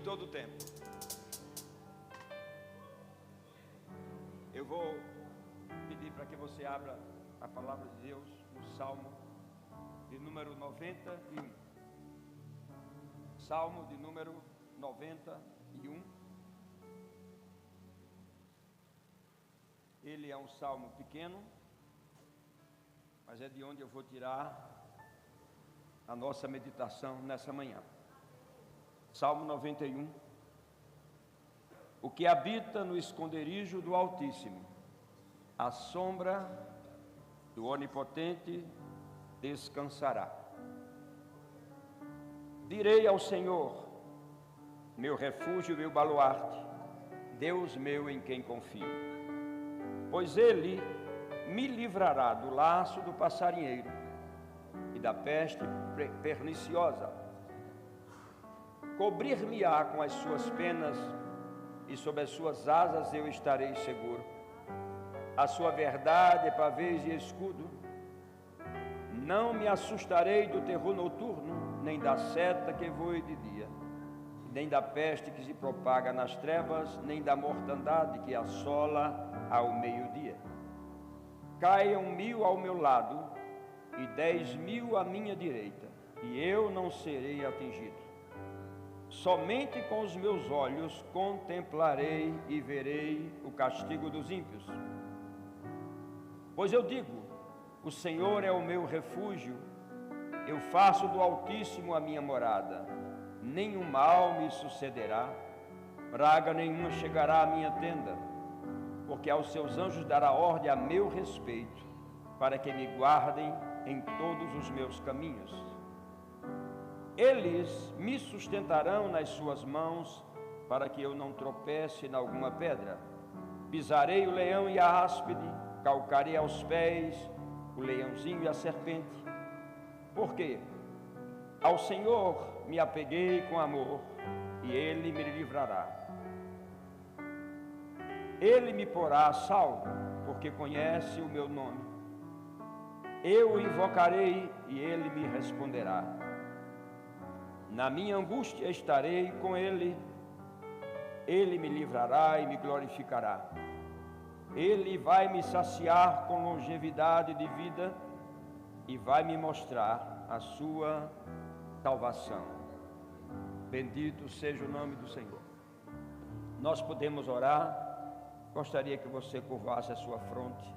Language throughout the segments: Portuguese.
todo o tempo. Eu vou pedir para que você abra a palavra de Deus no Salmo de número 91. Salmo de número 91. Ele é um salmo pequeno, mas é de onde eu vou tirar a nossa meditação nessa manhã. Salmo 91. O que habita no esconderijo do Altíssimo, à sombra do Onipotente descansará. Direi ao Senhor, meu refúgio e meu baluarte, Deus meu em quem confio. Pois Ele me livrará do laço do passarinheiro e da peste perniciosa. Cobrir-me-á com as suas penas e sob as suas asas eu estarei seguro. A sua verdade é pavês e escudo. Não me assustarei do terror noturno, nem da seta que voe de dia, nem da peste que se propaga nas trevas, nem da mortandade que assola ao meio-dia. Caiam 1000 ao meu lado e 10.000 à minha direita, e eu não serei atingido. Somente com os meus olhos contemplarei e verei o castigo dos ímpios. Pois eu digo, o Senhor é o meu refúgio, eu faço do Altíssimo a minha morada. Nenhum mal me sucederá, praga nenhuma chegará à minha tenda, porque aos seus anjos dará ordem a meu respeito, para que me guardem em todos os meus caminhos. Eles me sustentarão nas suas mãos, para que eu não tropece em alguma pedra. Pisarei o leão e a áspide, calcarei aos pés o leãozinho e a serpente. Porque ao Senhor me apeguei com amor, e Ele me livrará. Ele me porá a salvo, porque conhece o meu nome. Eu o invocarei e Ele me responderá. Na minha angústia estarei com Ele. Ele me livrará e me glorificará. Ele vai me saciar com longevidade de vida e vai me mostrar a sua salvação. Bendito seja o nome do Senhor. Nós podemos orar. Gostaria que você curvasse a sua fronte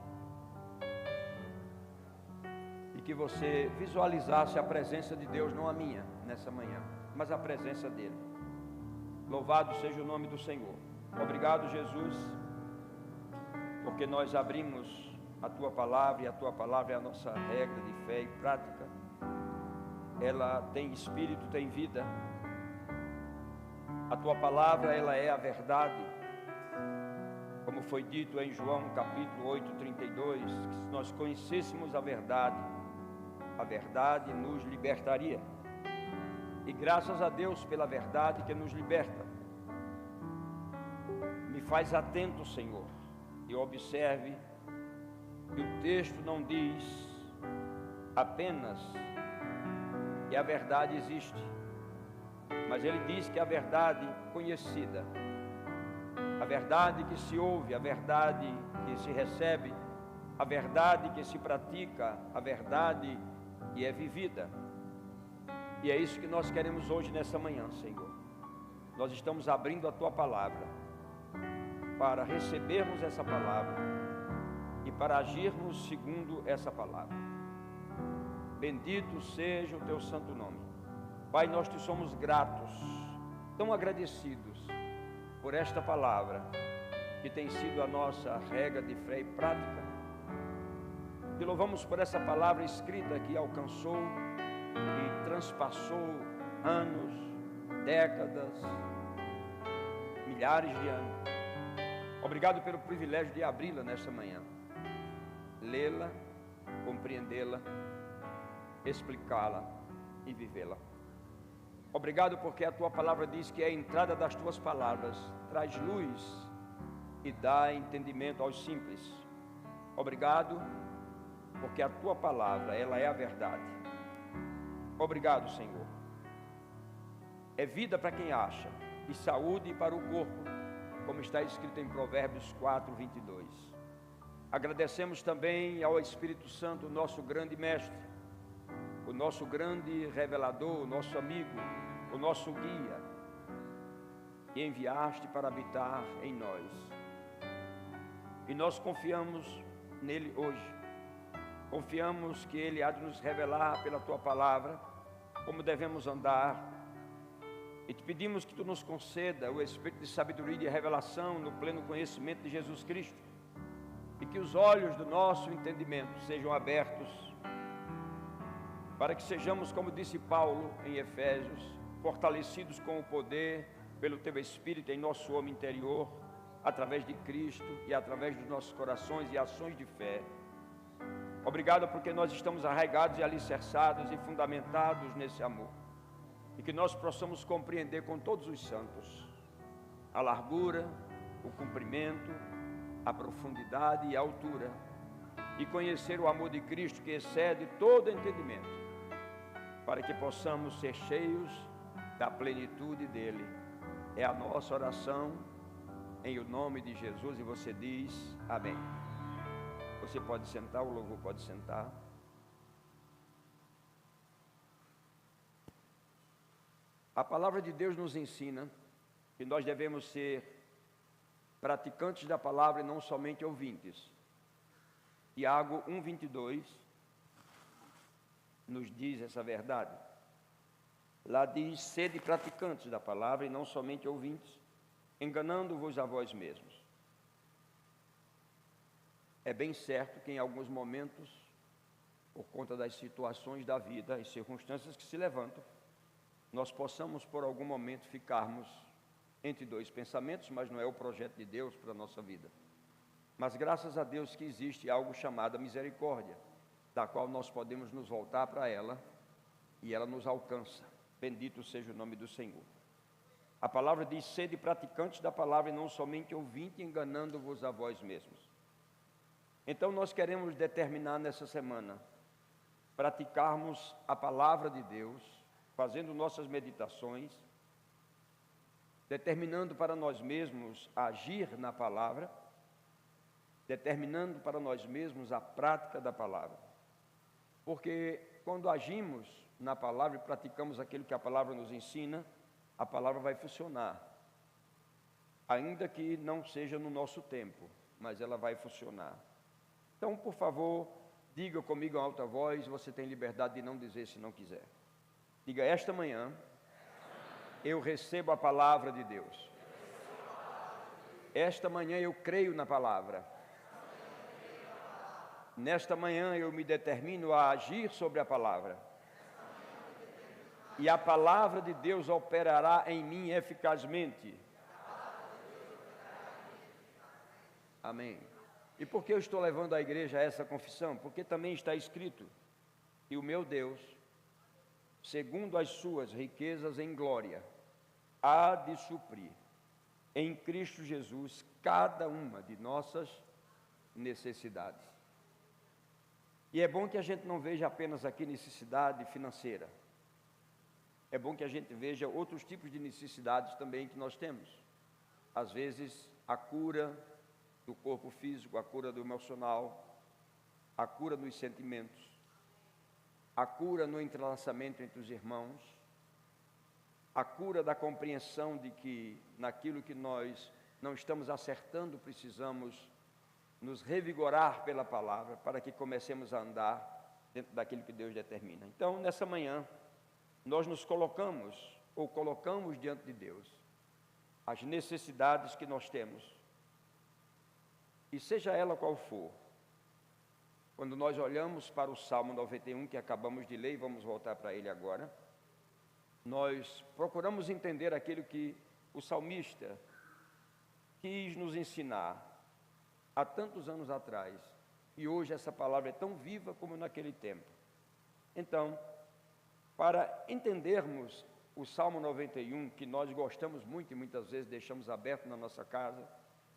e que você visualizasse a presença de Deus, não a minha, nessa manhã, mas a presença dEle. Louvado seja o nome do Senhor. Obrigado, Jesus, porque nós abrimos a Tua Palavra, e a Tua Palavra é a nossa regra de fé e prática. Ela tem espírito, tem vida. A Tua Palavra, ela é a verdade. Como foi dito em João capítulo 8:32, que se nós conhecêssemos a verdade nos libertaria. E graças a Deus pela verdade que nos liberta. Me faz atento, Senhor, e observe que o texto não diz apenas que a verdade existe, mas ele diz que a verdade conhecida, a verdade que se ouve, a verdade que se recebe, a verdade que se pratica, a verdade que é vivida. E é isso que nós queremos hoje nessa manhã, Senhor. Nós estamos abrindo a Tua Palavra para recebermos essa palavra e para agirmos segundo essa palavra. Bendito seja o Teu santo nome. Pai, nós Te somos gratos, tão agradecidos por esta palavra que tem sido a nossa regra de fé e prática. Te louvamos por essa palavra escrita que alcançou e transpassou anos, décadas, milhares de anos. Obrigado pelo privilégio de abri-la nesta manhã, lê-la, compreendê-la, explicá-la e vivê-la. Obrigado porque a Tua Palavra diz que a entrada das Tuas palavras traz luz e dá entendimento aos simples. Obrigado porque a Tua Palavra, ela é a verdade. Obrigado, Senhor. é vida para quem acha e saúde para o corpo, como está escrito em Provérbios 4:22. Agradecemos também ao Espírito Santo, nosso grande mestre, o nosso grande revelador, o nosso amigo, o nosso guia, que enviaste para habitar em nós. E nós confiamos nele hoje. Confiamos que ele há de nos revelar pela tua palavra como devemos andar. E te pedimos que tu nos conceda o espírito de sabedoria e de revelação no pleno conhecimento de Jesus Cristo. E que os olhos do nosso entendimento sejam abertos, para que sejamos, como disse Paulo em Efésios, fortalecidos com o poder pelo teu Espírito em nosso homem interior, através de Cristo e através dos nossos corações e ações de fé. Obrigado porque nós estamos arraigados e alicerçados e fundamentados nesse amor. E que nós possamos compreender com todos os santos a largura, o comprimento, a profundidade e a altura, e conhecer o amor de Cristo que excede todo entendimento, para que possamos ser cheios da plenitude dele. É a nossa oração em o nome de Jesus, e você diz amém. Você pode sentar, o louvor pode sentar. A palavra de Deus nos ensina que nós devemos ser praticantes da palavra e não somente ouvintes. Tiago 1:22 nos diz essa verdade. Lá diz: sede praticantes da palavra e não somente ouvintes, enganando-vos a vós mesmos. É bem certo que em alguns momentos, por conta das situações da vida e circunstâncias que se levantam, nós possamos por algum momento ficarmos entre dois pensamentos, mas não é o projeto de Deus para a nossa vida. Mas graças a Deus que existe algo chamado misericórdia, da qual nós podemos nos voltar para ela e ela nos alcança. Bendito seja o nome do Senhor. A palavra diz: sede praticantes da palavra e não somente ouvintes, enganando-vos a vós mesmos. Então nós queremos determinar nessa semana praticarmos a palavra de Deus, fazendo nossas meditações, determinando para nós mesmos agir na palavra, determinando para nós mesmos a prática da palavra. Porque quando agimos na palavra e praticamos aquilo que a palavra nos ensina, a palavra vai funcionar. Ainda que não seja no nosso tempo, mas ela vai funcionar. Então, por favor, diga comigo em alta voz, você tem liberdade de não dizer se não quiser. Diga: esta manhã eu recebo a palavra de Deus. Esta manhã eu creio na palavra. Nesta manhã eu me determino a agir sobre a palavra. E a palavra de Deus operará em mim eficazmente. Amém. E por que eu estou levando a igreja a essa confissão? Porque também está escrito que o meu Deus, segundo as suas riquezas em glória, há de suprir em Cristo Jesus cada uma de nossas necessidades. E é bom que a gente não veja apenas aqui necessidade financeira. É bom que a gente veja outros tipos de necessidades também que nós temos. Às vezes, a cura do corpo físico, a cura do emocional, a cura dos sentimentos, a cura no entrelaçamento entre os irmãos, a cura da compreensão de que naquilo que nós não estamos acertando, precisamos nos revigorar pela palavra, para que comecemos a andar dentro daquilo que Deus determina. Então, nessa manhã, nós nos colocamos diante de Deus as necessidades que nós temos, e seja ela qual for. Quando nós olhamos para o Salmo 91, que acabamos de ler, e vamos voltar para ele agora, nós procuramos entender aquilo que o salmista quis nos ensinar há tantos anos atrás, e hoje essa palavra é tão viva como naquele tempo. Então, para entendermos o Salmo 91, que nós gostamos muito e muitas vezes deixamos aberto na nossa casa,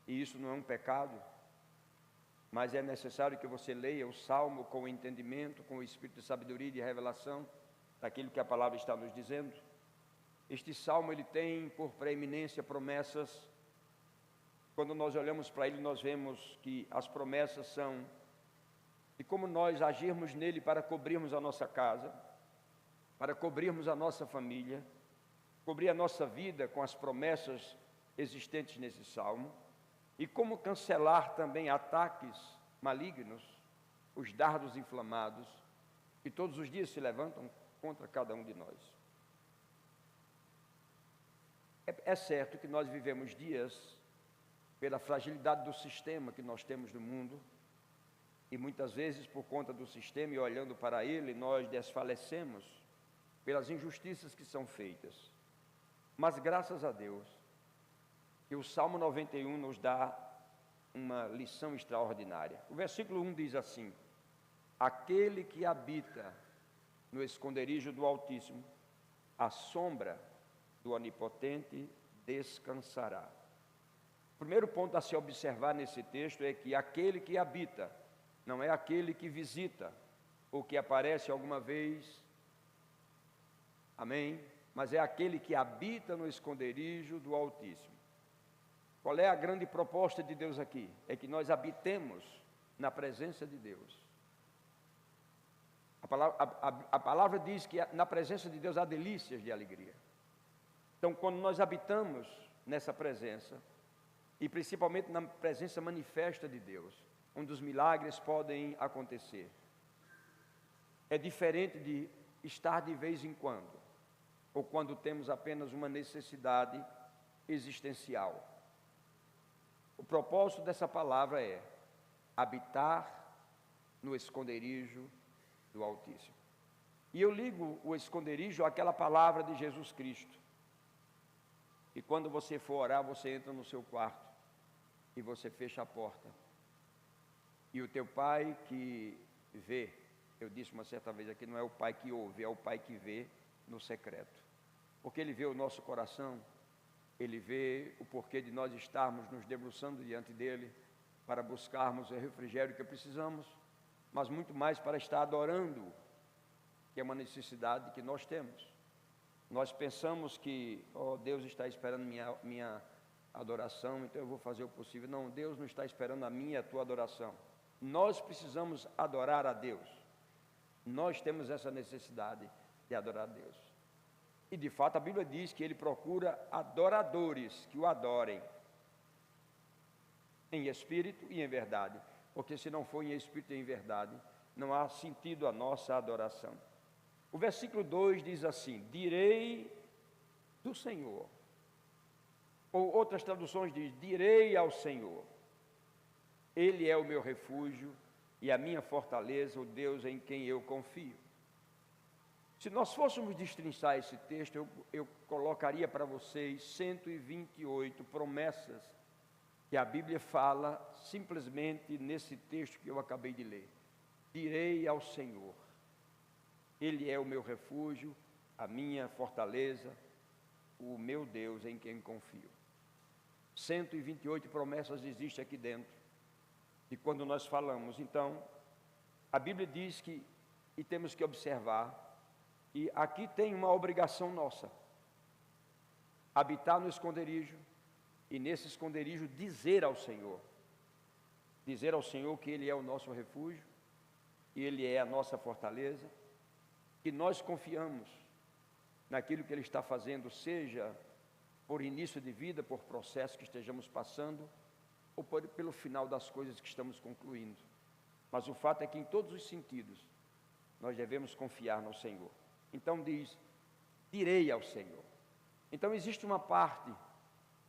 e isso não é um pecado, mas é necessário que você leia o Salmo com o entendimento, com o espírito de sabedoria e de revelação daquilo que a palavra está nos dizendo. Este salmo ele tem por preeminência promessas. Quando nós olhamos para ele, nós vemos que as promessas são de como nós agirmos nele para cobrirmos a nossa casa, para cobrirmos a nossa família, cobrir a nossa vida com as promessas existentes nesse salmo, e como cancelar também ataques malignos, os dardos inflamados, que todos os dias se levantam contra cada um de nós. É certo que nós vivemos dias, pela fragilidade do sistema que nós temos no mundo, e muitas vezes por conta do sistema e olhando para ele, nós desfalecemos pelas injustiças que são feitas. Mas graças a Deus, que o Salmo 91 nos dá uma lição extraordinária. O versículo 1 diz assim: aquele que habita no esconderijo do Altíssimo, à sombra do Onipotente descansará. O primeiro ponto a se observar nesse texto é que aquele que habita, não é aquele que visita, ou que aparece alguma vez, amém? Mas é aquele que habita no esconderijo do Altíssimo. Qual é a grande proposta de Deus aqui? É que nós habitemos na presença de Deus. A palavra diz que na presença de Deus há delícias de alegria. Então, quando nós habitamos nessa presença, e principalmente na presença manifesta de Deus, onde os milagres podem acontecer, é diferente de estar de vez em quando, ou quando temos apenas uma necessidade existencial. O propósito dessa palavra é habitar no esconderijo do Altíssimo. E eu ligo o esconderijo àquela palavra de Jesus Cristo. E quando você for orar, você entra no seu quarto e você fecha a porta. E o teu pai que vê, eu disse uma certa vez aqui, não é o pai que ouve, é o pai que vê no secreto. Porque ele vê o nosso coração, ele vê o porquê de nós estarmos nos debruçando diante dele, para buscarmos o refrigério que precisamos, mas muito mais para estar adorando, que é uma necessidade que nós temos. Nós pensamos que, Deus está esperando minha adoração, então eu vou fazer o possível. Não, Deus não está esperando a minha e a tua adoração. Nós precisamos adorar a Deus. Nós temos essa necessidade de adorar a Deus. E de fato a Bíblia diz que Ele procura adoradores que o adorem em espírito e em verdade. Porque se não for em espírito e em verdade, não há sentido a nossa adoração. O versículo 2 diz assim: direi do Senhor. Ou outras traduções diz: direi ao Senhor, Ele é o meu refúgio e a minha fortaleza, o Deus em quem eu confio. Se nós fôssemos destrinçar esse texto, eu colocaria para vocês 128 promessas que a Bíblia fala simplesmente nesse texto que eu acabei de ler. Direi ao Senhor, Ele é o meu refúgio, a minha fortaleza, o meu Deus em quem confio. 128 promessas existem aqui dentro. E quando nós falamos, então, a Bíblia diz que, e temos que observar, e aqui tem uma obrigação nossa: habitar no esconderijo, e nesse esconderijo dizer ao Senhor que Ele é o nosso refúgio, e Ele é a nossa fortaleza, que nós confiamos naquilo que Ele está fazendo, seja por início de vida, por processo que estejamos passando, ou pelo final das coisas que estamos concluindo. Mas o fato é que em todos os sentidos, nós devemos confiar no Senhor. Então diz: direi ao Senhor. Então existe uma parte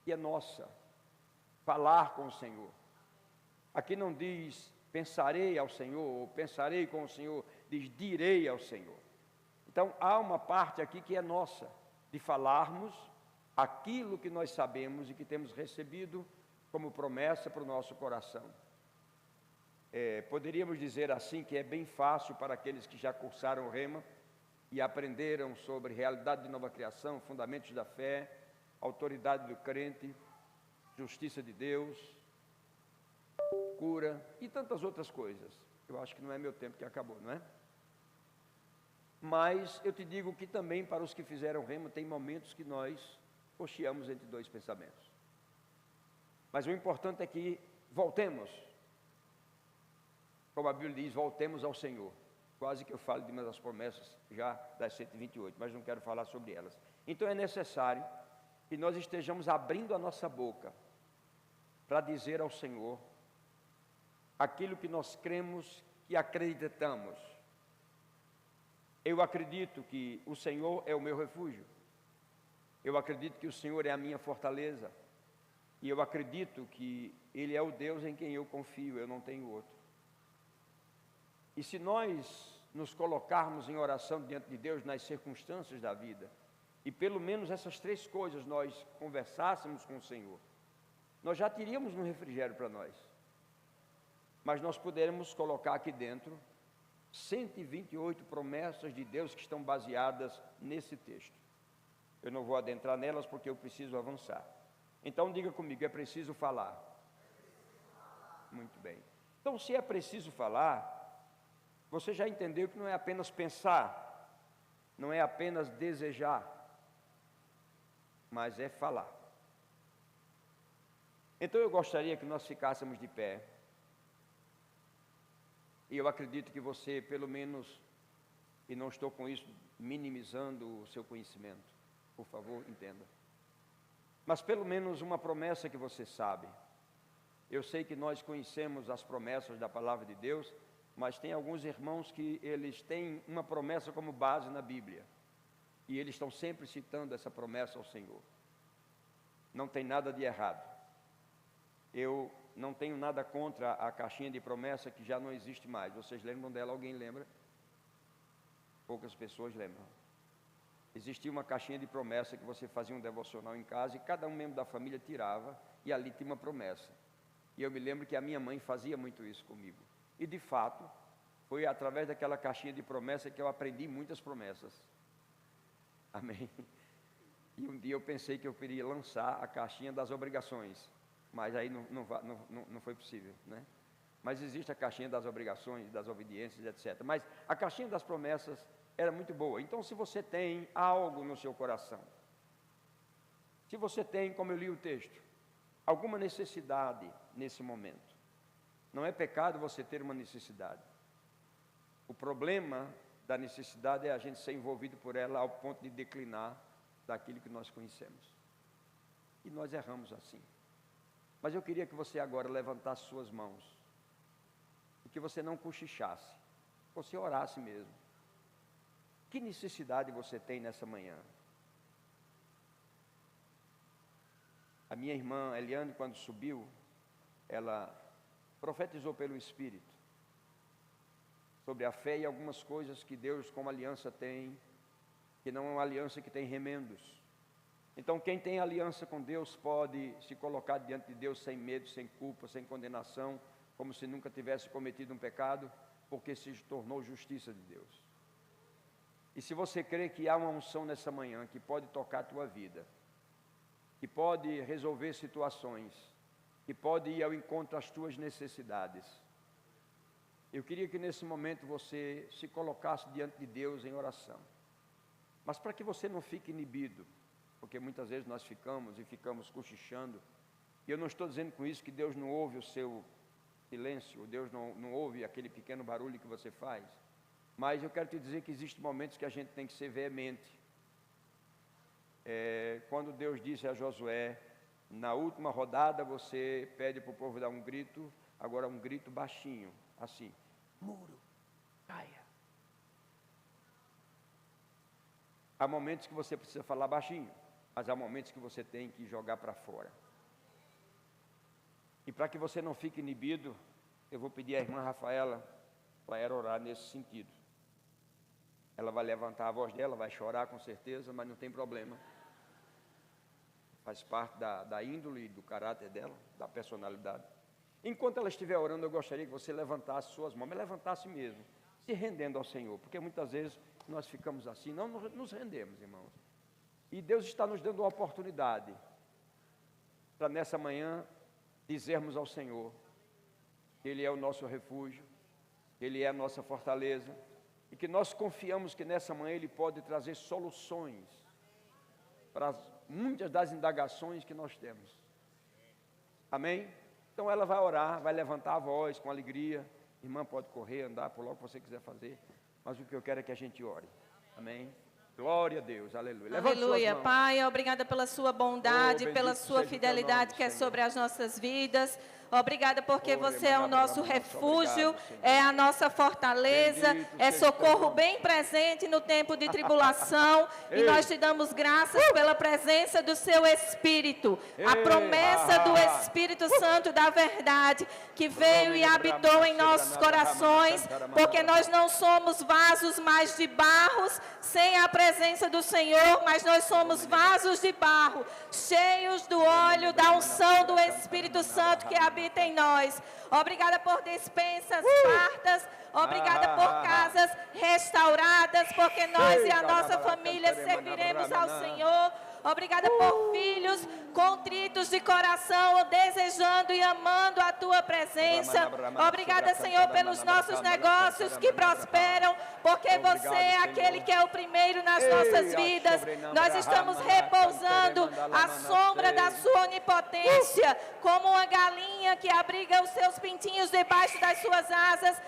que é nossa, falar com o Senhor. Aqui não diz pensarei ao Senhor, ou pensarei com o Senhor, diz direi ao Senhor. Então há uma parte aqui que é nossa, de falarmos aquilo que nós sabemos e que temos recebido como promessa para o nosso coração. Poderíamos dizer assim que é bem fácil para aqueles que já cursaram o Rema e aprenderam sobre realidade de nova criação, fundamentos da fé, autoridade do crente, justiça de Deus, cura e tantas outras coisas. Eu acho que não é meu tempo que acabou, não é? Mas eu te digo que também para os que fizeram remo, tem momentos que nós cocheamos entre dois pensamentos. Mas o importante é que voltemos, como a Bíblia diz, voltemos ao Senhor. Quase que eu falo de uma das promessas já das 128, mas não quero falar sobre elas. Então é necessário que nós estejamos abrindo a nossa boca para dizer ao Senhor aquilo que nós cremos, que acreditamos. Eu acredito que o Senhor é o meu refúgio. Eu acredito que o Senhor é a minha fortaleza. E eu acredito que Ele é o Deus em quem eu confio, eu não tenho outro. E se nós nos colocarmos em oração diante de Deus nas circunstâncias da vida, e pelo menos essas três coisas nós conversássemos com o Senhor, nós já teríamos um refrigério para nós. Mas nós poderemos colocar aqui dentro 128 promessas de Deus que estão baseadas nesse texto. Eu não vou adentrar nelas porque eu preciso avançar. Então diga comigo, é preciso falar. Muito bem. Então, se é preciso falar, você já entendeu que não é apenas pensar, não é apenas desejar, mas é falar. Então eu gostaria que nós ficássemos de pé. E eu acredito que você, pelo menos, e não estou com isso minimizando o seu conhecimento, por favor, entenda. Mas pelo menos uma promessa que você sabe. Eu sei que nós conhecemos as promessas da palavra de Deus, mas tem alguns irmãos que eles têm uma promessa como base na Bíblia. E eles estão sempre citando essa promessa ao Senhor. Não tem nada de errado. Eu não tenho nada contra a caixinha de promessa que já não existe mais. Vocês lembram dela? Alguém lembra? Poucas pessoas lembram. Existia uma caixinha de promessa que você fazia um devocional em casa e cada um membro da família tirava e ali tinha uma promessa. E eu me lembro que a minha mãe fazia muito isso comigo. E de fato, foi através daquela caixinha de promessa que eu aprendi muitas promessas. Amém? E um dia eu pensei que eu queria lançar a caixinha das obrigações, mas aí não foi possível, né? Mas existe a caixinha das obrigações, das obediências, etc. Mas a caixinha das promessas era muito boa. Então, se você tem algo no seu coração, se você tem, como eu li o texto, alguma necessidade nesse momento, não é pecado você ter uma necessidade. O problema da necessidade é a gente ser envolvido por ela ao ponto de declinar daquilo que nós conhecemos. E nós erramos assim. Mas eu queria que você agora levantasse suas mãos e que você não cochichasse, você orasse mesmo. Que necessidade você tem nessa manhã? A minha irmã Eliane, quando subiu, ela profetizou pelo Espírito sobre a fé e algumas coisas que Deus como aliança tem, que não é uma aliança que tem remendos. Então quem tem aliança com Deus pode se colocar diante de Deus sem medo, sem culpa, sem condenação, como se nunca tivesse cometido um pecado, porque se tornou justiça de Deus. E se você crê que há uma unção nessa manhã que pode tocar a tua vida, que pode resolver situações, que pode ir ao encontro às tuas necessidades, eu queria que nesse momento você se colocasse diante de Deus em oração. Mas para que você não fique inibido, porque muitas vezes nós ficamos cochichando, e eu não estou dizendo com isso que Deus não ouve o seu silêncio, Deus não ouve aquele pequeno barulho que você faz, mas eu quero te dizer que existem momentos que a gente tem que ser veemente. Quando Deus disse a Josué, na última rodada você pede para o povo dar um grito, agora um grito baixinho, assim, muro, caia. Há momentos que você precisa falar baixinho, mas há momentos que você tem que jogar para fora. E para que você não fique inibido, eu vou pedir à irmã Rafaela para ela orar nesse sentido. Ela vai levantar a voz dela, vai chorar com certeza, mas não tem problema. Faz parte da índole, do caráter dela, da personalidade. Enquanto ela estiver orando, eu gostaria que você levantasse suas mãos, mas levantasse mesmo, se rendendo ao Senhor, porque muitas vezes nós ficamos assim, não nos rendemos, irmãos. E Deus está nos dando uma oportunidade para nessa manhã dizermos ao Senhor que Ele é o nosso refúgio, Ele é a nossa fortaleza, e que nós confiamos que nessa manhã Ele pode trazer soluções para muitas das indagações que nós temos. Amém? Então ela vai orar, vai levantar a voz com alegria. Irmã, pode correr, andar, por logo que você quiser fazer, mas o que eu quero é que a gente ore. Amém? Glória a Deus, aleluia. Aleluia, Pai, obrigada pela sua bondade, pela sua fidelidade que é Senhor. sobre as nossas vidas. Obrigada porque você é o nosso refúgio, é a nossa fortaleza, é socorro bem presente no tempo de tribulação. E nós te damos graças pela presença do seu Espírito, a promessa do Espírito Santo da verdade, que veio e habitou em nossos corações, porque nós não somos vasos mais de barros sem a presença do Senhor, mas nós somos vasos de barro, cheios do óleo, da unção do Espírito Santo que habita em nós. Obrigada por dispensas fartas, obrigada por casas restauradas, porque nós e a nossa família serviremos ao Senhor. Obrigada por filhos contritos de coração, desejando e amando a Tua presença. Obrigada, Senhor, pelos nossos negócios que prosperam, porque você é aquele que é o primeiro nas nossas vidas. Nós estamos repousando à sombra da Sua onipotência, como uma galinha que abriga os seus pintinhos debaixo das suas asas.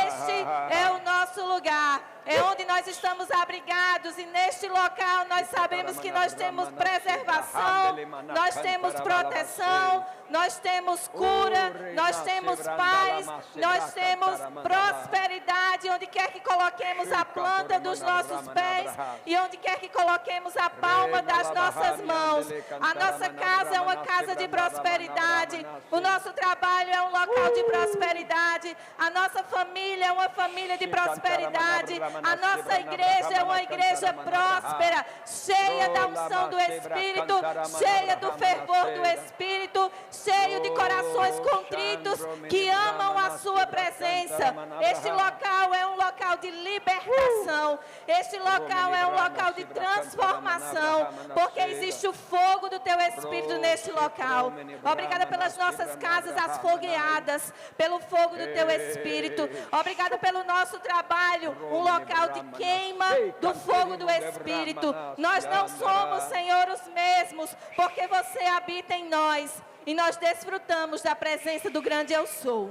Este é o nosso lugar. É onde nós estamos abrigados, e neste local nós sabemos que nós temos preservação, nós temos proteção, nós temos cura, nós temos paz, nós temos prosperidade, onde quer que coloquemos a planta dos nossos pés e onde quer que coloquemos a palma das nossas mãos. A nossa casa é uma casa de prosperidade, o nosso trabalho é um local de prosperidade, a nossa família é uma família de prosperidade, a nossa igreja é uma igreja próspera, cheia da unção do Espírito, cheia do fervor do Espírito, cheio de corações contritos que amam a sua presença. Este local é um local de libertação, este local é um local de transformação, porque existe o fogo do teu Espírito neste local. Obrigada pelas nossas casas asfogueadas, pelo fogo do teu Espírito. Obrigada pelo nosso trabalho, um local de queima do fogo do Espírito. Nós não somos, Senhor, os mesmos, porque você habita em nós. E nós desfrutamos da presença do grande Eu Sou.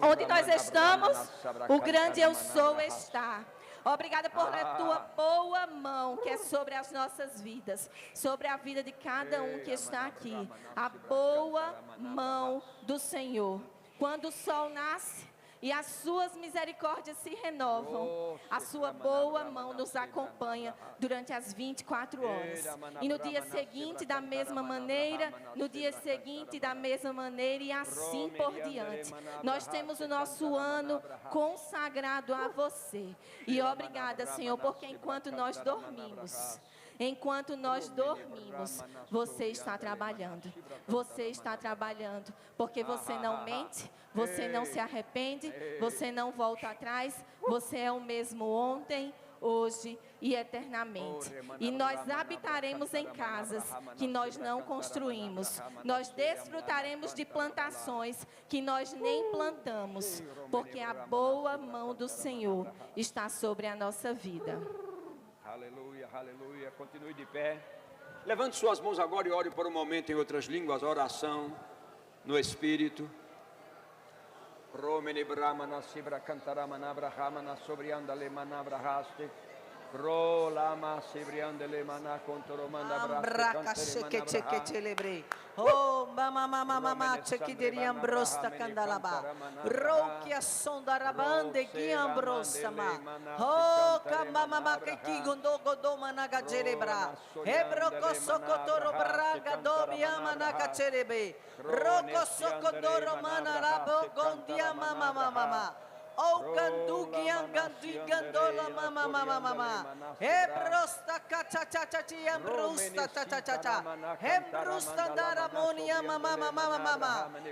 Onde nós estamos, o grande Eu Sou está. Obrigada por a tua boa mão que é sobre as nossas vidas, sobre a vida de cada um que está aqui. A boa mão do Senhor. Quando o sol nasce e as suas misericórdias se renovam, a sua boa mão nos acompanha durante as 24 horas. E no dia seguinte, da mesma maneira, no dia seguinte, da mesma maneira, e assim por diante. Nós temos o nosso ano consagrado a você. E obrigada, Senhor, porque enquanto nós dormimos, você está trabalhando. Você está trabalhando, porque você não mente, você não se arrepende, você não volta atrás, você é o mesmo ontem, hoje e eternamente. E nós habitaremos em casas que nós não construímos. Nós desfrutaremos de plantações que nós nem plantamos, porque a boa mão do Senhor está sobre a nossa vida. Aleluia, aleluia. Continue de pé. Levante suas mãos agora e ore por um momento em outras línguas. Oração no Espírito. Romene Brahmana Sibra Cantaramana Brahmana Sobriandale Manabrahaste. Rolama Sibriandele Mana Contoromanda Brahaste. Oh, mama, chekideriam brosta candalaba. Rokia sondarabande guiam brostama. Oh, mama, que gondo managa cerebra. Hebroko sokotoro braga dobiama naga cerebe. Roko sokotoro manarabo gondia mama. Oh, gandugian gandola mama. Hebrosta kachachachi embrusta chachacha. Hebrusta daramonia mama.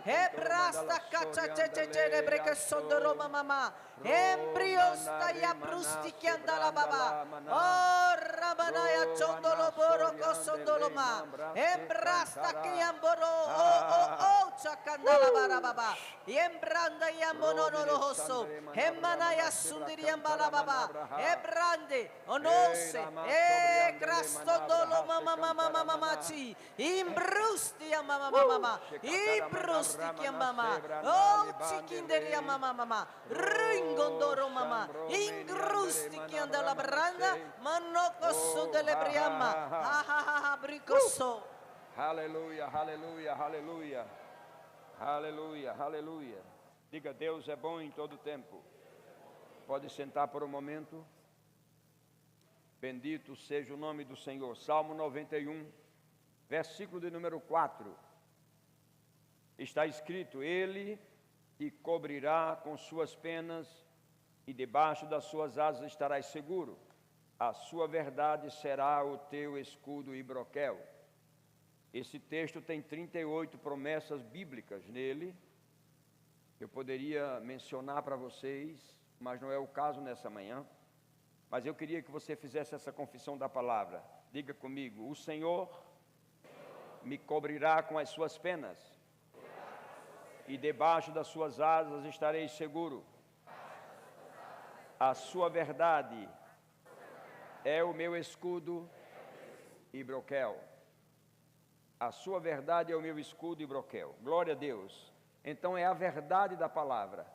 Hebrasta kachachache breke sondoro mama. Embriosta ya brusti que andala baba. Oh, rabanaya chondolo boro kosondolo ma. Hebrasta que amboro. Oh, chakandala barababa. Yembranda yamononoroso. Hemana yasundiri yambalababa. Ebrande onose. Krastondolo mama machi. Imbrusti mama. Ibrusti mama. Oh chikinderi mama. Ringondoro mama. Ingrusti kiandala branda. Manoko sudele briama. Ha bricoso. Aleluia, aleluia, aleluia. Aleluia, aleluia. Diga, Deus é bom em todo tempo. Pode sentar por um momento. Bendito seja o nome do Senhor. Salmo 91, versículo de número 4. Está escrito: Ele te cobrirá com suas penas e debaixo das suas asas estarás seguro. A sua verdade será o teu escudo e broquel. Esse texto tem 38 promessas bíblicas nele. Eu poderia mencionar para vocês, mas não é o caso nessa manhã. Mas eu queria que você fizesse essa confissão da palavra. Diga comigo: o Senhor me cobrirá com as suas penas, e debaixo das suas asas estarei seguro. A sua verdade é o meu escudo e broquel. A sua verdade é o meu escudo e broquel. Glória a Deus. Então é a verdade da palavra.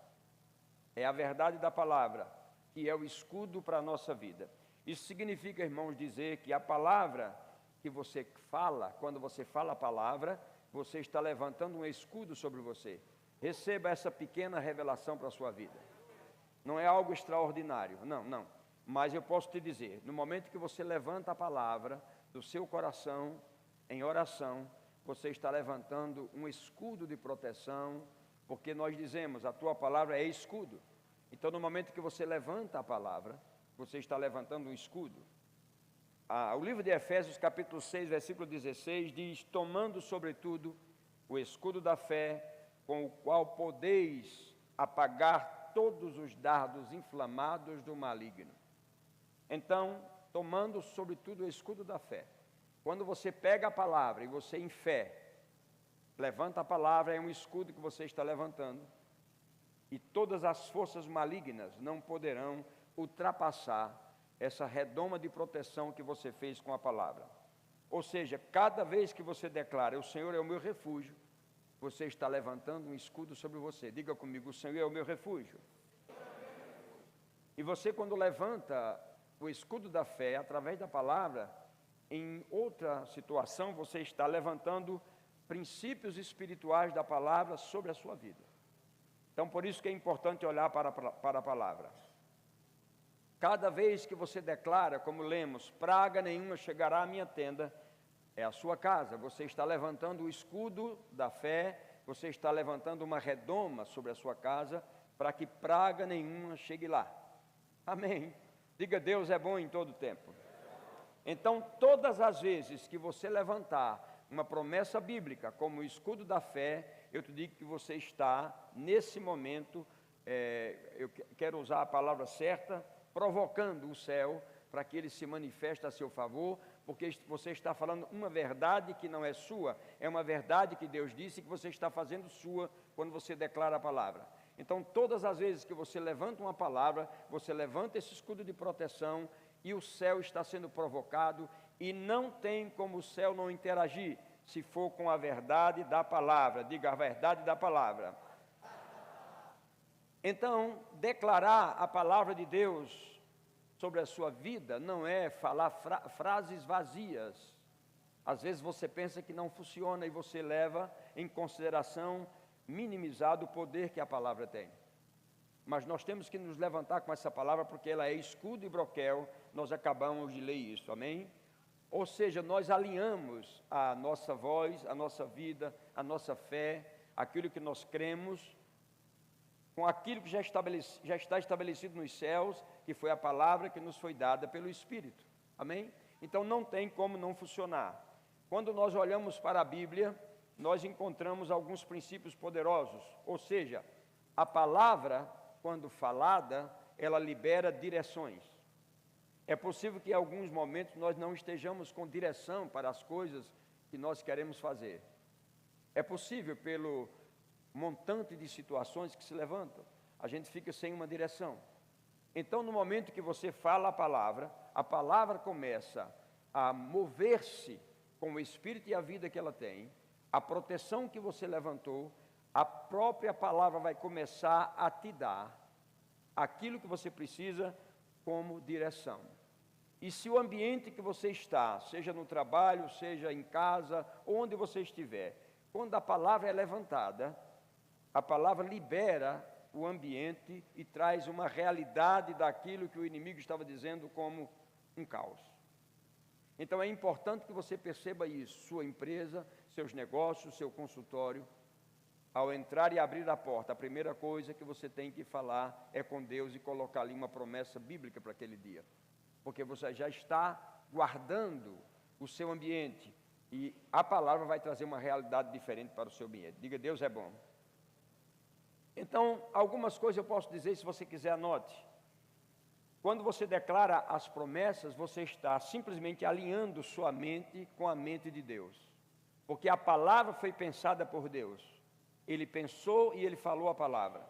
É a verdade da palavra que é o escudo para a nossa vida. Isso significa, irmãos, dizer que a palavra que você fala, quando você fala a palavra, você está levantando um escudo sobre você. Receba essa pequena revelação para a sua vida. Não é algo extraordinário, não. Mas eu posso te dizer, no momento que você levanta a palavra do seu coração, em oração, você está levantando um escudo de proteção, porque nós dizemos, a tua palavra é escudo. Então, no momento que você levanta a palavra, você está levantando um escudo. O livro de Efésios, capítulo 6, versículo 16, diz: tomando sobretudo o escudo da fé, com o qual podeis apagar todos os dardos inflamados do maligno. Então, tomando sobretudo o escudo da fé. Quando você pega a palavra e você em fé, levanta a palavra, é um escudo que você está levantando, e todas as forças malignas não poderão ultrapassar essa redoma de proteção que você fez com a palavra. Ou seja, cada vez que você declara, o Senhor é o meu refúgio, você está levantando um escudo sobre você. Diga comigo: o Senhor é o meu refúgio. E você, quando levanta o escudo da fé, através da palavra, em outra situação, você está levantando princípios espirituais da palavra sobre a sua vida. Então, por isso que é importante olhar para a palavra. Cada vez que você declara, como lemos, praga nenhuma chegará à minha tenda, é a sua casa. Você está levantando o escudo da fé, você está levantando uma redoma sobre a sua casa, para que praga nenhuma chegue lá. Amém. Diga, Deus é bom em todo tempo. Então, todas as vezes que você levantar uma promessa bíblica como o escudo da fé, eu te digo que você está, nesse momento, eu quero usar a palavra certa, provocando o céu para que ele se manifeste a seu favor, porque você está falando uma verdade que não é sua, é uma verdade que Deus disse que você está fazendo sua quando você declara a palavra. Então, todas as vezes que você levanta uma palavra, você levanta esse escudo de proteção, e o céu está sendo provocado, e não tem como o céu não interagir, se for com a verdade da palavra. Diga, a verdade da palavra. Então, declarar a palavra de Deus sobre a sua vida não é falar frases vazias. Às vezes você pensa que não funciona e você leva em consideração minimizado o poder que a palavra tem. Mas nós temos que nos levantar com essa palavra, porque ela é escudo e broquel. Nós acabamos de ler isso, amém? Ou seja, nós alinhamos a nossa voz, a nossa vida, a nossa fé, aquilo que nós cremos, com aquilo que já está estabelecido nos céus, que foi a palavra que nos foi dada pelo Espírito, amém? Então não tem como não funcionar. Quando nós olhamos para a Bíblia, nós encontramos alguns princípios poderosos, ou seja, a palavra, quando falada, ela libera direções. É possível que em alguns momentos nós não estejamos com direção para as coisas que nós queremos fazer. É possível, pelo montante de situações que se levantam, a gente fica sem uma direção. Então, no momento que você fala a palavra começa a mover-se com o espírito e a vida que ela tem, a proteção que você levantou, a própria palavra vai começar a te dar aquilo que você precisa como direção. E se o ambiente que você está, seja no trabalho, seja em casa, onde você estiver, quando a palavra é levantada, a palavra libera o ambiente e traz uma realidade daquilo que o inimigo estava dizendo como um caos. Então é importante que você perceba isso, sua empresa, seus negócios, seu consultório. Ao entrar e abrir a porta, a primeira coisa que você tem que falar é com Deus e colocar ali uma promessa bíblica para aquele dia. Porque você já está guardando o seu ambiente e a palavra vai trazer uma realidade diferente para o seu ambiente. Diga, Deus é bom. Então, algumas coisas eu posso dizer, se você quiser anote. Quando você declara as promessas, você está simplesmente alinhando sua mente com a mente de Deus. Porque a palavra foi pensada por Deus. Ele pensou e ele falou a palavra.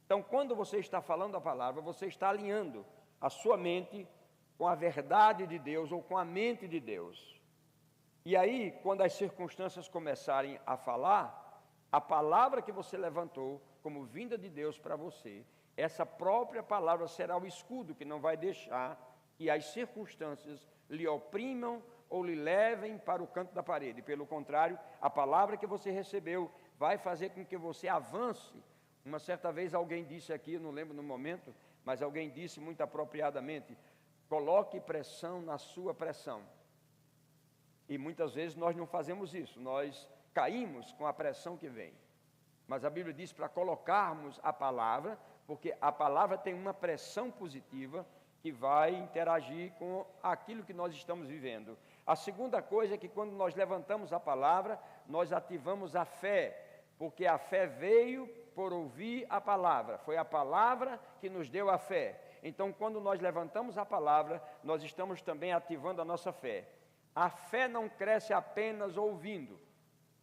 Então, quando você está falando a palavra, você está alinhando a sua mente com a verdade de Deus ou com a mente de Deus. E aí, quando as circunstâncias começarem a falar, a palavra que você levantou como vinda de Deus para você, essa própria palavra será o escudo que não vai deixar que as circunstâncias lhe oprimam ou lhe levem para o canto da parede. Pelo contrário, a palavra que você recebeu vai fazer com que você avance. Uma certa vez alguém disse aqui, eu não lembro no momento, mas alguém disse muito apropriadamente, coloque pressão na sua pressão. E muitas vezes nós não fazemos isso, nós caímos com a pressão que vem. Mas a Bíblia diz para colocarmos a palavra, porque a palavra tem uma pressão positiva que vai interagir com aquilo que nós estamos vivendo. A segunda coisa é que quando nós levantamos a palavra, nós ativamos a fé, porque a fé veio por ouvir a palavra, foi a palavra que nos deu a fé. Então, quando nós levantamos a palavra, nós estamos também ativando a nossa fé. A fé não cresce apenas ouvindo,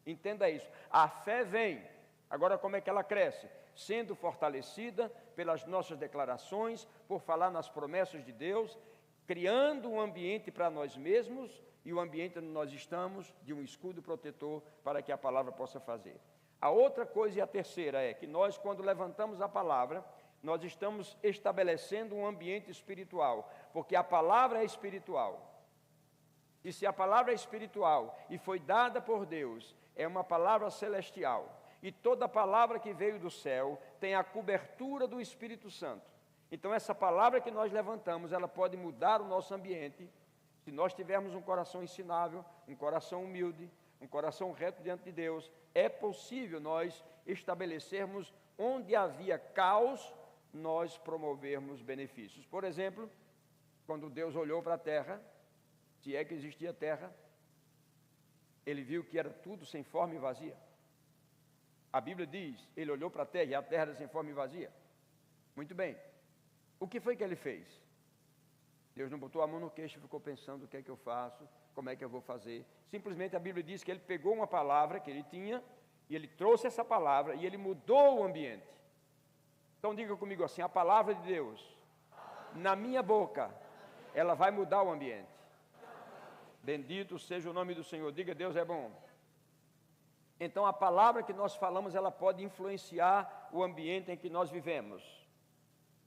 entenda isso, a fé vem. Agora, como é que ela cresce? Sendo fortalecida pelas nossas declarações, por falar nas promessas de Deus, criando um ambiente para nós mesmos e o ambiente onde nós estamos de um escudo protetor para que a palavra possa fazer. A outra coisa e a terceira é que nós, quando levantamos a palavra, nós estamos estabelecendo um ambiente espiritual, porque a palavra é espiritual. E se a palavra é espiritual e foi dada por Deus, é uma palavra celestial. E toda palavra que veio do céu tem a cobertura do Espírito Santo. Então essa palavra que nós levantamos, ela pode mudar o nosso ambiente, se nós tivermos um coração ensinável, um coração humilde, um coração reto diante de Deus. É possível nós estabelecermos onde havia caos, nós promovermos benefícios. Por exemplo, quando Deus olhou para a terra, se é que existia terra, ele viu que era tudo sem forma e vazia. A Bíblia diz, ele olhou para a terra e a terra era sem forma e vazia. Muito bem. O que foi que ele fez? Deus não botou a mão no queixo e ficou pensando o que é que eu faço, como é que eu vou fazer. Simplesmente a Bíblia diz que ele pegou uma palavra que ele tinha e ele trouxe essa palavra e ele mudou o ambiente. Então diga comigo assim, a palavra de Deus, na minha boca, ela vai mudar o ambiente. Bendito seja o nome do Senhor. Diga, Deus é bom. Então a palavra que nós falamos, ela pode influenciar o ambiente em que nós vivemos.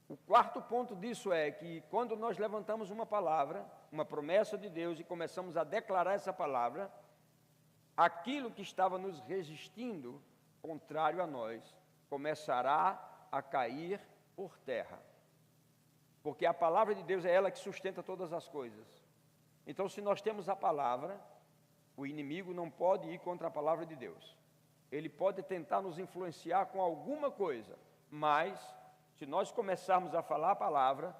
O quarto ponto disso é que quando nós levantamos uma palavra, uma promessa de Deus e começamos a declarar essa palavra, aquilo que estava nos resistindo, contrário a nós, começará a cair por terra. Porque a palavra de Deus é ela que sustenta todas as coisas. Então, se nós temos a palavra, o inimigo não pode ir contra a palavra de Deus. Ele pode tentar nos influenciar com alguma coisa, mas se nós começarmos a falar a palavra,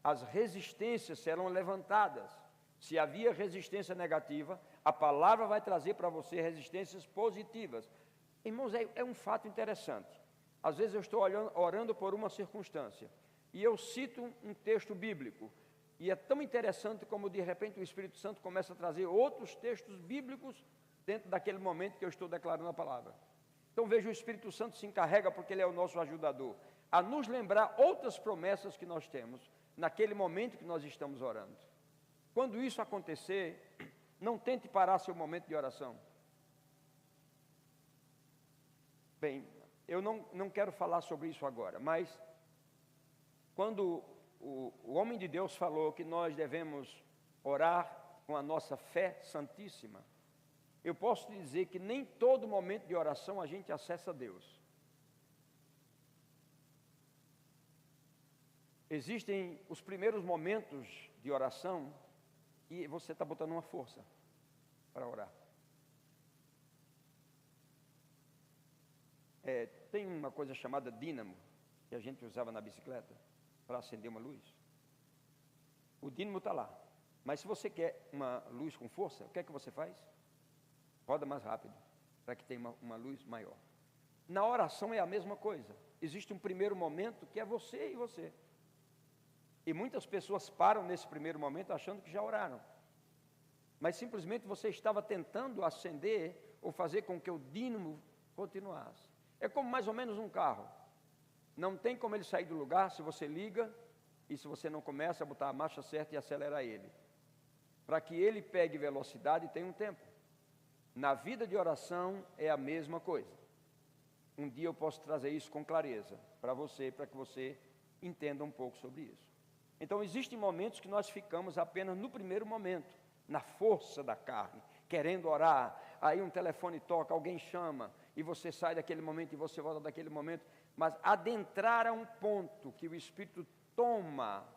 as resistências serão levantadas. Se havia resistência negativa, a palavra vai trazer para você resistências positivas. Irmãos, é um fato interessante. Às vezes eu estou orando por uma circunstância e eu cito um texto bíblico. E é tão interessante como de repente o Espírito Santo começa a trazer outros textos bíblicos dentro daquele momento que eu estou declarando a palavra. Então veja, o Espírito Santo se encarrega, porque ele é o nosso ajudador, a nos lembrar outras promessas que nós temos naquele momento que nós estamos orando. Quando isso acontecer, não tente parar seu momento de oração. Bem, eu não quero falar sobre isso agora, mas quando o homem de Deus falou que nós devemos orar com a nossa fé santíssima, eu posso te dizer que nem todo momento de oração a gente acessa Deus. Existem os primeiros momentos de oração e você está botando uma força para orar. Tem uma coisa chamada dínamo, que a gente usava na bicicleta para acender uma luz. O dínamo está lá, mas se você quer uma luz com força, o que é que você faz? Roda mais rápido, para que tenha uma luz maior. Na oração é a mesma coisa. Existe um primeiro momento que é você e você. E muitas pessoas param nesse primeiro momento achando que já oraram. Mas simplesmente você estava tentando acender ou fazer com que o dínamo continuasse. É como mais ou menos um carro. Não tem como ele sair do lugar se você liga e se você não começa a botar a marcha certa e acelerar ele. Para que ele pegue velocidade tem um tempo. Na vida de oração é a mesma coisa. Um dia eu posso trazer isso com clareza para que você entenda um pouco sobre isso. Então existem momentos que nós ficamos apenas no primeiro momento, na força da carne, querendo orar, aí um telefone toca, alguém chama, e você sai daquele momento e você volta daquele momento, mas adentrar a um ponto que o Espírito toma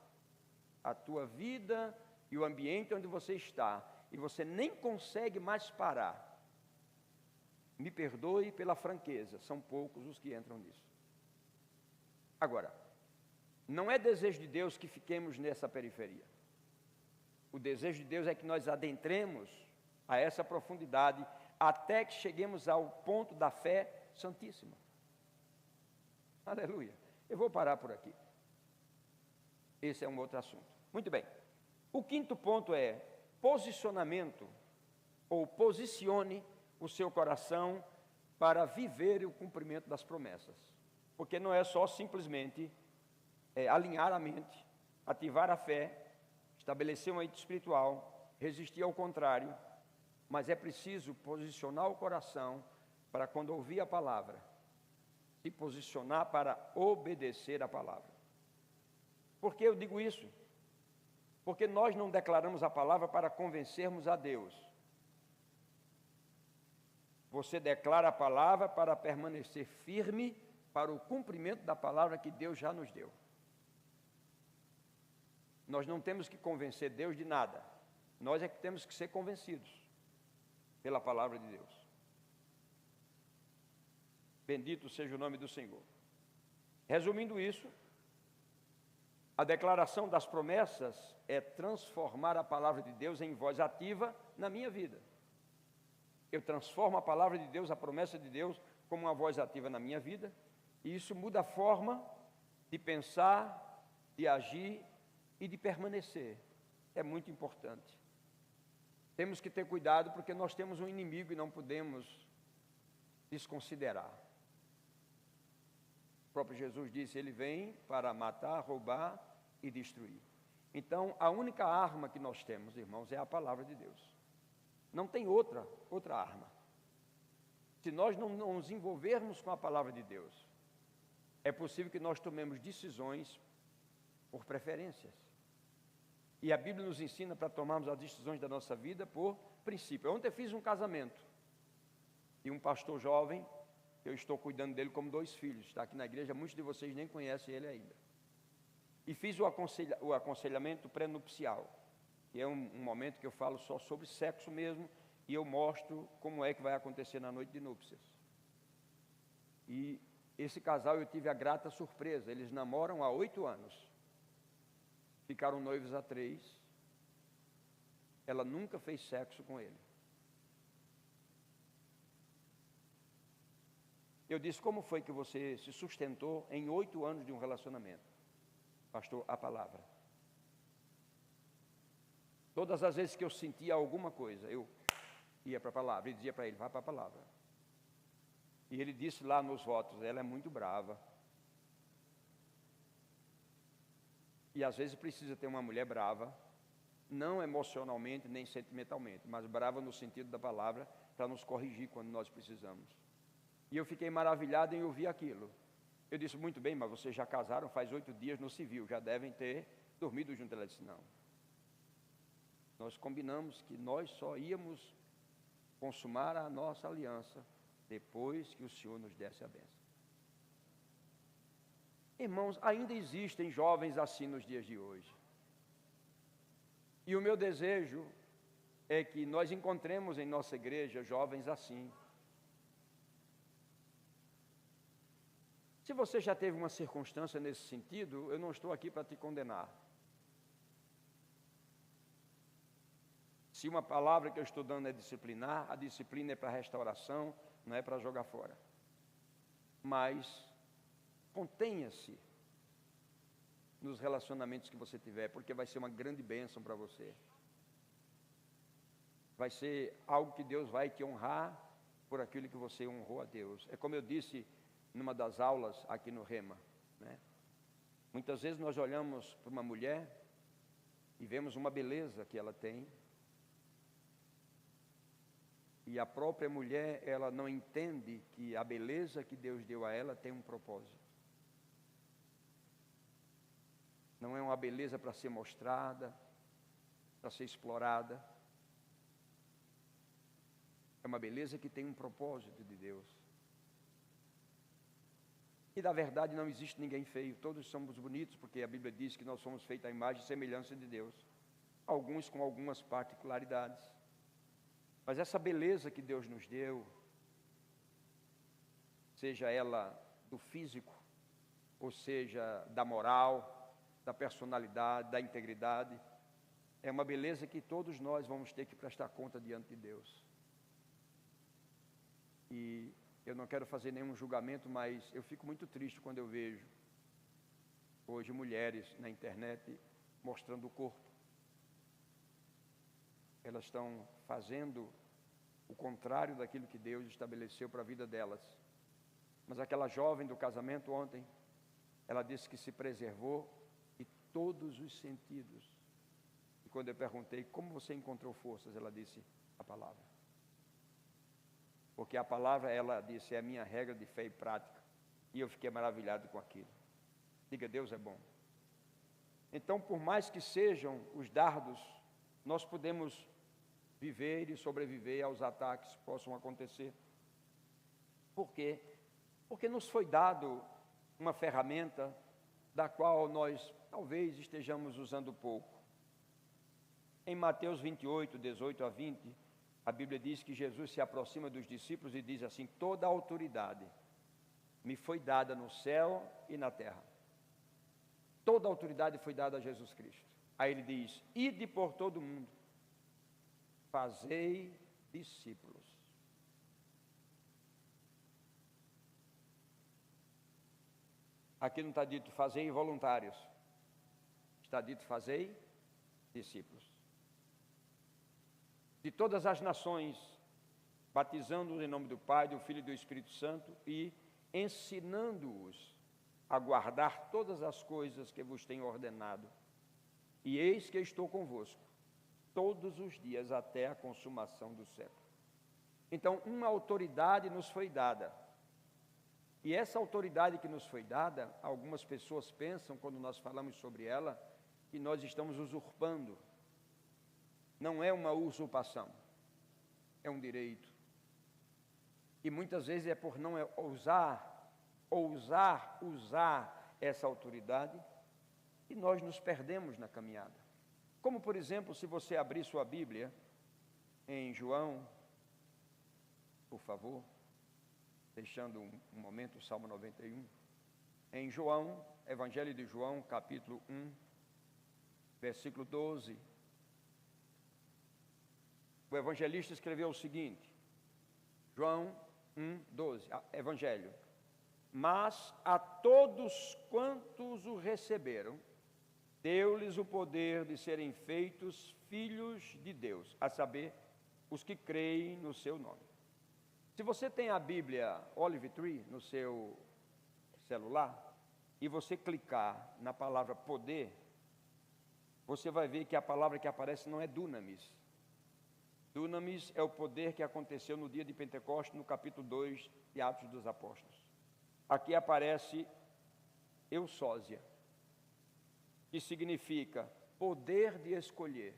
a tua vida e o ambiente onde você está, e você nem consegue mais parar. Me perdoe pela franqueza, são poucos os que entram nisso. Agora, não é desejo de Deus que fiquemos nessa periferia. O desejo de Deus é que nós adentremos a essa profundidade até que cheguemos ao ponto da fé santíssima. Aleluia. Eu vou parar por aqui. Esse é um outro assunto. Muito bem. O quinto ponto é posicionamento, ou posicione o seu coração para viver o cumprimento das promessas. Porque não é só simplesmente alinhar a mente, ativar a fé, estabelecer um eixo espiritual, resistir ao contrário, mas é preciso posicionar o coração para, quando ouvir a palavra, se posicionar para obedecer a palavra. Por que eu digo isso? Porque nós não declaramos a palavra para convencermos a Deus. Você declara a palavra para permanecer firme para o cumprimento da palavra que Deus já nos deu. Nós não temos que convencer Deus de nada. Nós é que temos que ser convencidos pela palavra de Deus. Bendito seja o nome do Senhor. Resumindo isso, a declaração das promessas é transformar a palavra de Deus em voz ativa na minha vida. Eu transformo a palavra de Deus, a promessa de Deus, como uma voz ativa na minha vida, e isso muda a forma de pensar, de agir e de permanecer. É muito importante. Temos que ter cuidado, porque nós temos um inimigo e não podemos desconsiderar. O próprio Jesus disse, ele vem para matar, roubar e destruir. Então, a única arma que nós temos, irmãos, é a palavra de Deus. Não tem outra arma. Se nós não nos envolvermos com a palavra de Deus, é possível que nós tomemos decisões por preferências. E a Bíblia nos ensina para tomarmos as decisões da nossa vida por princípio. Ontem eu fiz um casamento e um pastor jovem, eu estou cuidando dele como 2 filhos, está aqui na igreja, muitos de vocês nem conhecem ele ainda. E fiz o aconselhamento pré-nupcial, que é um momento que eu falo só sobre sexo mesmo, e eu mostro como é que vai acontecer na noite de núpcias. E esse casal eu tive a grata surpresa, eles namoram há 8 anos, ficaram noivos há 3, ela nunca fez sexo com ele. Eu disse, como foi que você se sustentou em 8 anos de um relacionamento? Pastor, a palavra. Todas as vezes que eu sentia alguma coisa, eu ia para a palavra, e dizia para ele, vá para a palavra. E ele disse lá nos votos, ela é muito brava. E às vezes precisa ter uma mulher brava, não emocionalmente nem sentimentalmente, mas brava no sentido da palavra, para nos corrigir quando nós precisamos. E eu fiquei maravilhado em ouvir aquilo. Eu disse, muito bem, mas vocês já casaram faz 8 dias no civil, já devem ter dormido junto. Ela disse, não. Nós combinamos que nós só íamos consumar a nossa aliança depois que o Senhor nos desse a bênção. Irmãos, ainda existem jovens assim nos dias de hoje. E o meu desejo é que nós encontremos em nossa igreja jovens assim. Se você já teve uma circunstância nesse sentido, eu não estou aqui para te condenar. Se uma palavra que eu estou dando é disciplinar, a disciplina é para restauração, não é para jogar fora. Mas contenha-se nos relacionamentos que você tiver, porque vai ser uma grande bênção para você. Vai ser algo que Deus vai te honrar por aquilo que você honrou a Deus. É como eu disse numa das aulas aqui no Rema, né? Muitas vezes nós olhamos para uma mulher e vemos uma beleza que ela tem, e a própria mulher, ela não entende que a beleza que Deus deu a ela tem um propósito. Não é uma beleza para ser mostrada, para ser explorada. É uma beleza que tem um propósito de Deus. E na verdade não existe ninguém feio, todos somos bonitos, porque a Bíblia diz que nós somos feitos à imagem e semelhança de Deus. Alguns com algumas particularidades. Mas essa beleza que Deus nos deu, seja ela do físico, ou seja da moral, da personalidade, da integridade, é uma beleza que todos nós vamos ter que prestar conta diante de Deus. E eu não quero fazer nenhum julgamento, mas eu fico muito triste quando eu vejo hoje mulheres na internet mostrando o corpo. Elas estão fazendo o contrário daquilo que Deus estabeleceu para a vida delas. Mas aquela jovem do casamento ontem, ela disse que se preservou de todos os sentidos. E quando eu perguntei, como você encontrou forças? Ela disse, a palavra. Porque a palavra, ela disse, é a minha regra de fé e prática. E eu fiquei maravilhado com aquilo. Diga, Deus é bom. Então, por mais que sejam os dardos, nós podemos viver e sobreviver aos ataques que possam acontecer. Por quê? Porque nos foi dado uma ferramenta da qual nós talvez estejamos usando pouco. Em Mateus 28, 18 a 20, a Bíblia diz que Jesus se aproxima dos discípulos e diz assim, toda a autoridade me foi dada no céu e na terra. Toda a autoridade foi dada a Jesus Cristo. Aí ele diz, ide por todo o mundo, fazei discípulos. Aqui não está dito fazei voluntários, está dito fazei discípulos. De todas as nações, batizando-os em nome do Pai, do Filho e do Espírito Santo e ensinando-os a guardar todas as coisas que vos tenho ordenado. E eis que estou convosco todos os dias até a consumação do século. Então, uma autoridade nos foi dada. E essa autoridade que nos foi dada, algumas pessoas pensam, quando nós falamos sobre ela, que nós estamos usurpando. Não é uma usurpação, é um direito. E muitas vezes é por não usar essa autoridade e nós nos perdemos na caminhada. Como, por exemplo, se você abrir sua Bíblia em João, por favor, deixando um momento o Salmo 91, em João, Evangelho de João, capítulo 1, versículo 12, o evangelista escreveu o seguinte, João 1, 12, Evangelho, mas a todos quantos o receberam, deu-lhes o poder de serem feitos filhos de Deus, a saber, os que creem no seu nome. Se você tem a Bíblia Olive Tree no seu celular, e você clicar na palavra poder, você vai ver que a palavra que aparece não é dunamis. Dunamis é o poder que aconteceu no dia de Pentecostes, no capítulo 2 de Atos dos Apóstolos. Aqui aparece eusósia, que significa poder de escolher.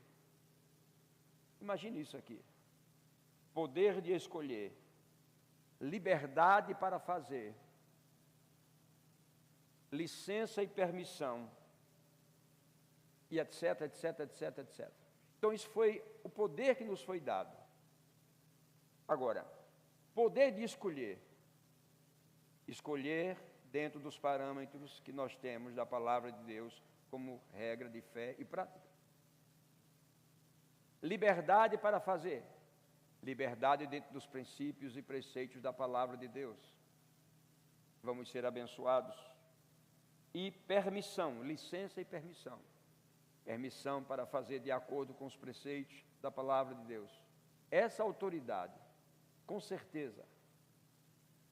Imagine isso aqui. Poder de escolher, liberdade para fazer, licença e permissão, e etc, etc, etc, etc. Então isso foi o poder que nos foi dado. Agora, poder de escolher. Escolher dentro dos parâmetros que nós temos da palavra de Deus como regra de fé e prática. Liberdade para fazer. Liberdade dentro dos princípios e preceitos da palavra de Deus. Vamos ser abençoados. E permissão, licença e permissão. Permissão para fazer de acordo com os preceitos da palavra de Deus. Essa autoridade, com certeza,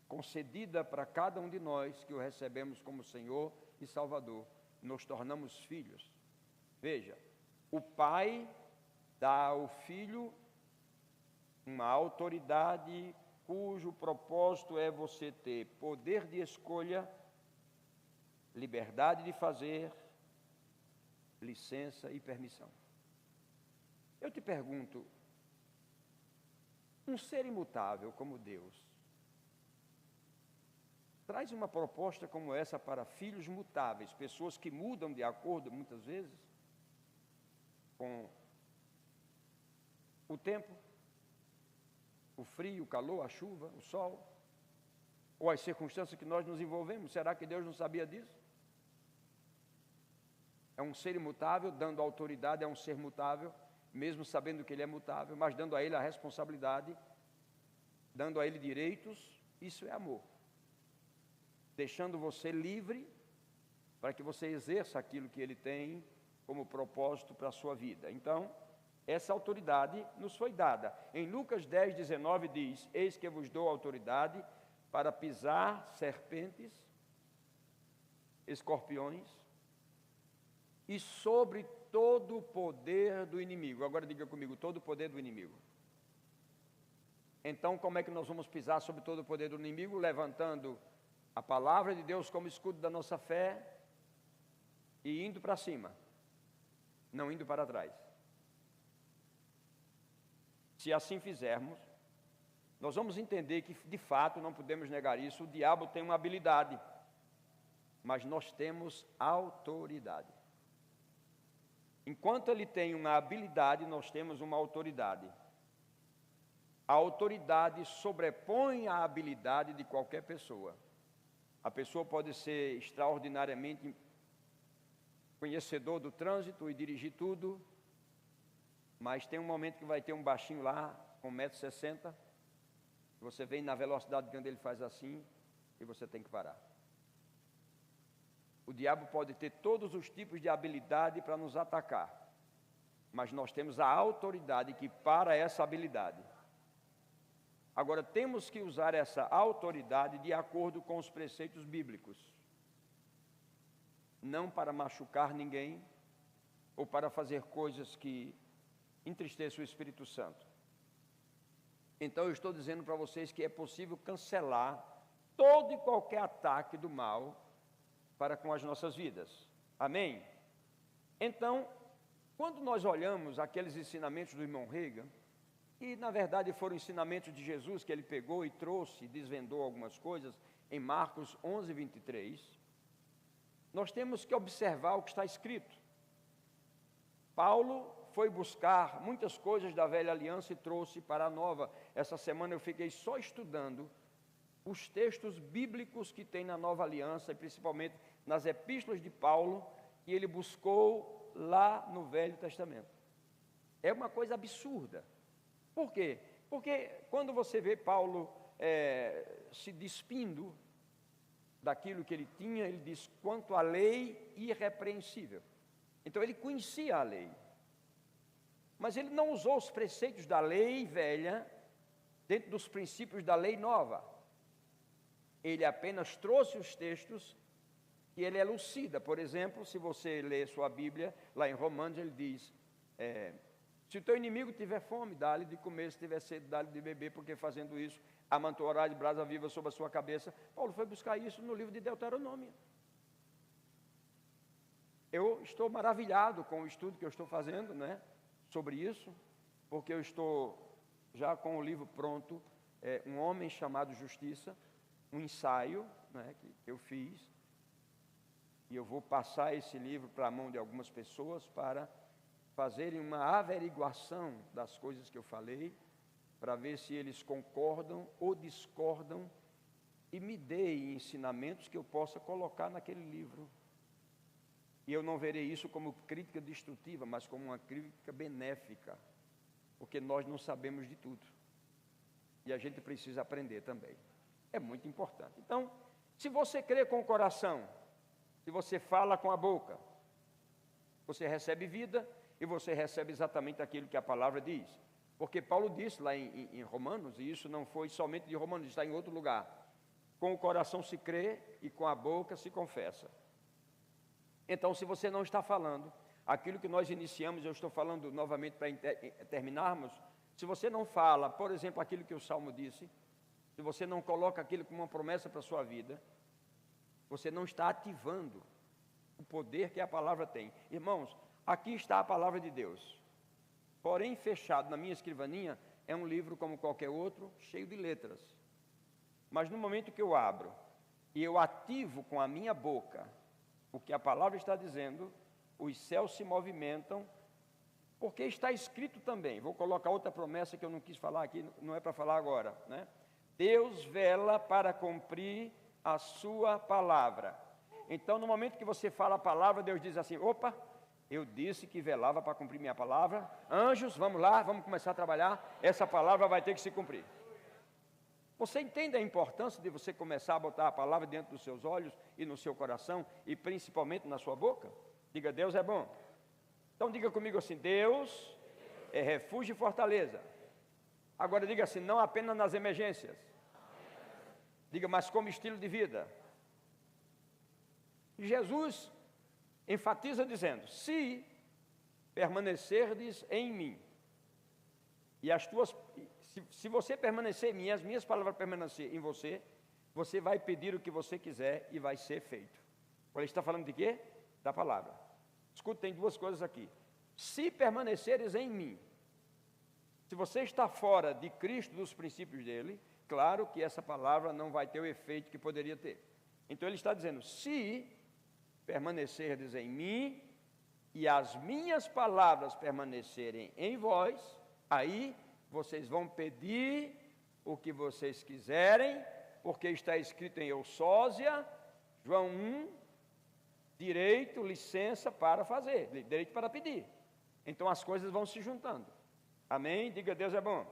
concedida para cada um de nós que o recebemos como Senhor e Salvador, nos tornamos filhos. Veja, o Pai dá ao Filho uma autoridade cujo propósito é você ter poder de escolha, liberdade de fazer, licença e permissão. Eu te pergunto, um ser imutável como Deus, traz uma proposta como essa para filhos mutáveis, pessoas que mudam de acordo, muitas vezes, com o tempo, o frio, o calor, a chuva, o sol, ou as circunstâncias que nós nos envolvemos. Será que Deus não sabia disso? É um ser imutável, dando autoridade a um ser mutável, mesmo sabendo que ele é mutável, mas dando a ele a responsabilidade, dando a ele direitos. Isso é amor. Deixando você livre para que você exerça aquilo que ele tem como propósito para a sua vida. Então, essa autoridade nos foi dada. Em Lucas 10, 19 diz: eis que vos dou autoridade para pisar serpentes, escorpiões e sobre todo o poder do inimigo. Agora diga comigo, todo o poder do inimigo. Então, como é que nós vamos pisar sobre todo o poder do inimigo? Levantando a palavra de Deus como escudo da nossa fé e indo para cima, não indo para trás. Se assim fizermos, nós vamos entender que, de fato, não podemos negar isso, o diabo tem uma habilidade, mas nós temos autoridade. Enquanto ele tem uma habilidade, nós temos uma autoridade. A autoridade sobrepõe a habilidade de qualquer pessoa. A pessoa pode ser extraordinariamente conhecedor do trânsito e dirigir tudo, mas tem um momento que vai ter um baixinho lá, com 1,60 m, você vem na velocidade que ele faz assim, e você tem que parar. O diabo pode ter todos os tipos de habilidade para nos atacar, mas nós temos a autoridade que para essa habilidade. Agora, temos que usar essa autoridade de acordo com os preceitos bíblicos. Não para machucar ninguém, ou para fazer coisas que entristeçam o Espírito Santo. Então, eu estou dizendo para vocês que é possível cancelar todo e qualquer ataque do mal para com as nossas vidas. Amém? Então, quando nós olhamos aqueles ensinamentos do irmão Reagan, que na verdade foram ensinamentos de Jesus que ele pegou e trouxe, desvendou algumas coisas, em Marcos 11, 23, nós temos que observar o que está escrito. Paulo foi buscar muitas coisas da velha aliança e trouxe para a nova. Essa semana eu fiquei só estudando os textos bíblicos que tem na nova aliança, e principalmente nas epístolas de Paulo, que ele buscou lá no Velho Testamento. É uma coisa absurda. Por quê? Porque quando você vê Paulo se despindo daquilo que ele tinha, ele diz, quanto à lei irrepreensível. Então ele conhecia a lei. Mas ele não usou os preceitos da lei velha dentro dos princípios da lei nova. Ele apenas trouxe os textos que ele elucida. Por exemplo, se você ler sua Bíblia, lá em Romanos ele diz, se o teu inimigo tiver fome, dá-lhe de comer, se tiver sede, dá-lhe de beber, porque fazendo isso, amantoará de brasa viva sobre a sua cabeça. Paulo foi buscar isso no livro de Deuteronômio. Eu estou maravilhado com o estudo que eu estou fazendo, né, sobre isso, porque eu estou já com o livro pronto, Um Homem Chamado Justiça, um ensaio, né, que eu fiz, e eu vou passar esse livro para a mão de algumas pessoas para fazerem uma averiguação das coisas que eu falei, para ver se eles concordam ou discordam e me deem ensinamentos que eu possa colocar naquele livro. E eu não verei isso como crítica destrutiva, mas como uma crítica benéfica, porque nós não sabemos de tudo. E a gente precisa aprender também. É muito importante. Então, se você crê com o coração, se você fala com a boca, você recebe vida e você recebe exatamente aquilo que a palavra diz. Porque Paulo disse lá em Romanos, e isso não foi somente de Romanos, está em outro lugar. Com o coração se crê e com a boca se confessa. Então, se você não está falando aquilo que nós iniciamos, eu estou falando novamente para terminarmos, se você não fala, por exemplo, aquilo que o Salmo disse, se você não coloca aquilo como uma promessa para a sua vida, você não está ativando o poder que a palavra tem. Irmãos, aqui está a palavra de Deus. Porém, fechado na minha escrivaninha, é um livro como qualquer outro, cheio de letras. Mas no momento que eu abro e eu ativo com a minha boca o que a palavra está dizendo, os céus se movimentam, porque está escrito também. Vou colocar outra promessa que eu não quis falar aqui, não é para falar agora, né? Deus vela para cumprir a sua palavra. Então, no momento que você fala a palavra, Deus diz assim, opa, eu disse que velava para cumprir minha palavra. Anjos, vamos lá, vamos começar a trabalhar. Essa palavra vai ter que se cumprir. Você entende a importância de você começar a botar a palavra dentro dos seus olhos e no seu coração e principalmente na sua boca? Diga, Deus é bom. Então diga comigo assim, Deus é refúgio e fortaleza. Agora diga assim, não apenas nas emergências. Diga, mas como estilo de vida. Jesus enfatiza dizendo, se permanecerdes em mim, e as tuas, se você permanecer em mim, as minhas palavras permanecer em você, você vai pedir o que você quiser e vai ser feito. Ele está falando de quê? Da palavra. Escuta, tem duas coisas aqui. Se permaneceres em mim, se você está fora de Cristo, dos princípios dele, claro que essa palavra não vai ter o efeito que poderia ter. Então ele está dizendo, se permanecerdes em mim, e as minhas palavras permanecerem em vós, aí vocês vão pedir o que vocês quiserem, porque está escrito em Eusósia, João 1, direito, licença para fazer, direito para pedir. Então as coisas vão se juntando. Amém? Diga, Deus é bom.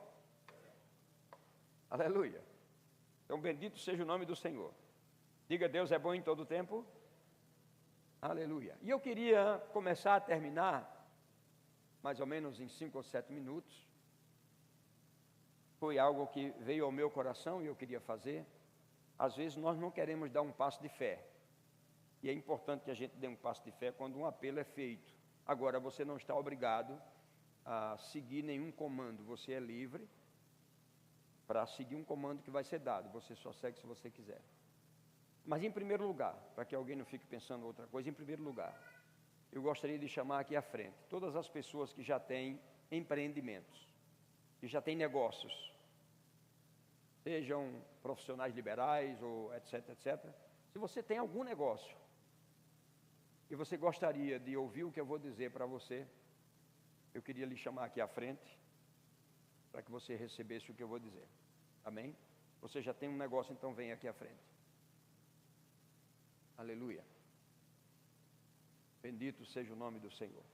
Aleluia. Então bendito seja o nome do Senhor. Diga, Deus é bom em todo o tempo. Aleluia. E eu queria começar a terminar, mais ou menos em 5 ou 7 minutos. Foi algo que veio ao meu coração e eu queria fazer. Às vezes nós não queremos dar um passo de fé. E é importante que a gente dê um passo de fé quando um apelo é feito. Agora, você não está obrigado a seguir nenhum comando. Você é livre para seguir um comando que vai ser dado. Você só segue se você quiser. Mas em primeiro lugar, para que alguém não fique pensando outra coisa, em primeiro lugar, eu gostaria de chamar aqui à frente todas as pessoas que já têm empreendimentos, que já têm negócios, sejam profissionais liberais ou etc, etc. Se você tem algum negócio e você gostaria de ouvir o que eu vou dizer para você, eu queria lhe chamar aqui à frente para que você recebesse o que eu vou dizer. Amém? Você já tem um negócio, então vem aqui à frente. Aleluia. Bendito seja o nome do Senhor.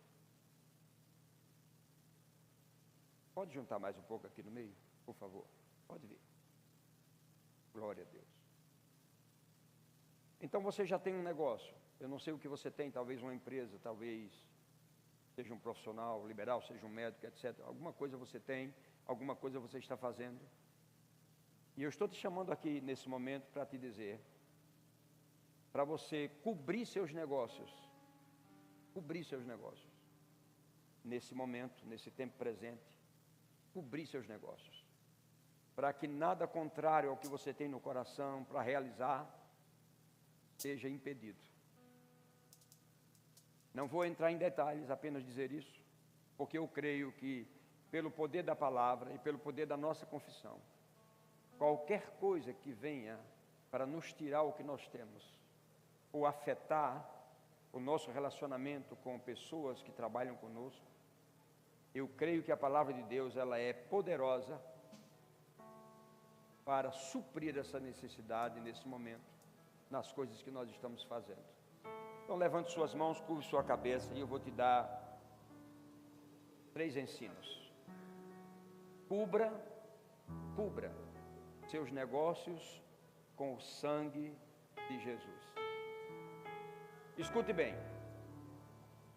Pode juntar mais um pouco aqui no meio, por favor? Pode vir. Glória a Deus. Então você já tem um negócio. Eu não sei o que você tem, talvez uma empresa, talvez seja um profissional liberal, seja um médico, etc. Alguma coisa você tem, alguma coisa você está fazendo. E eu estou te chamando aqui nesse momento para te dizer, para você cobrir seus negócios, nesse momento, nesse tempo presente, cobrir seus negócios, para que nada contrário ao que você tem no coração para realizar seja impedido. Não vou entrar em detalhes, apenas dizer isso, porque eu creio que pelo poder da palavra e pelo poder da nossa confissão, qualquer coisa que venha para nos tirar o que nós temos, ou afetar o nosso relacionamento com pessoas que trabalham conosco, eu creio que a palavra de Deus, ela é poderosa para suprir essa necessidade nesse momento, nas coisas que nós estamos fazendo. Então levante suas mãos, curve sua cabeça e eu vou te dar 3 ensinos. Cubra seus negócios com o sangue de Jesus. Escute bem,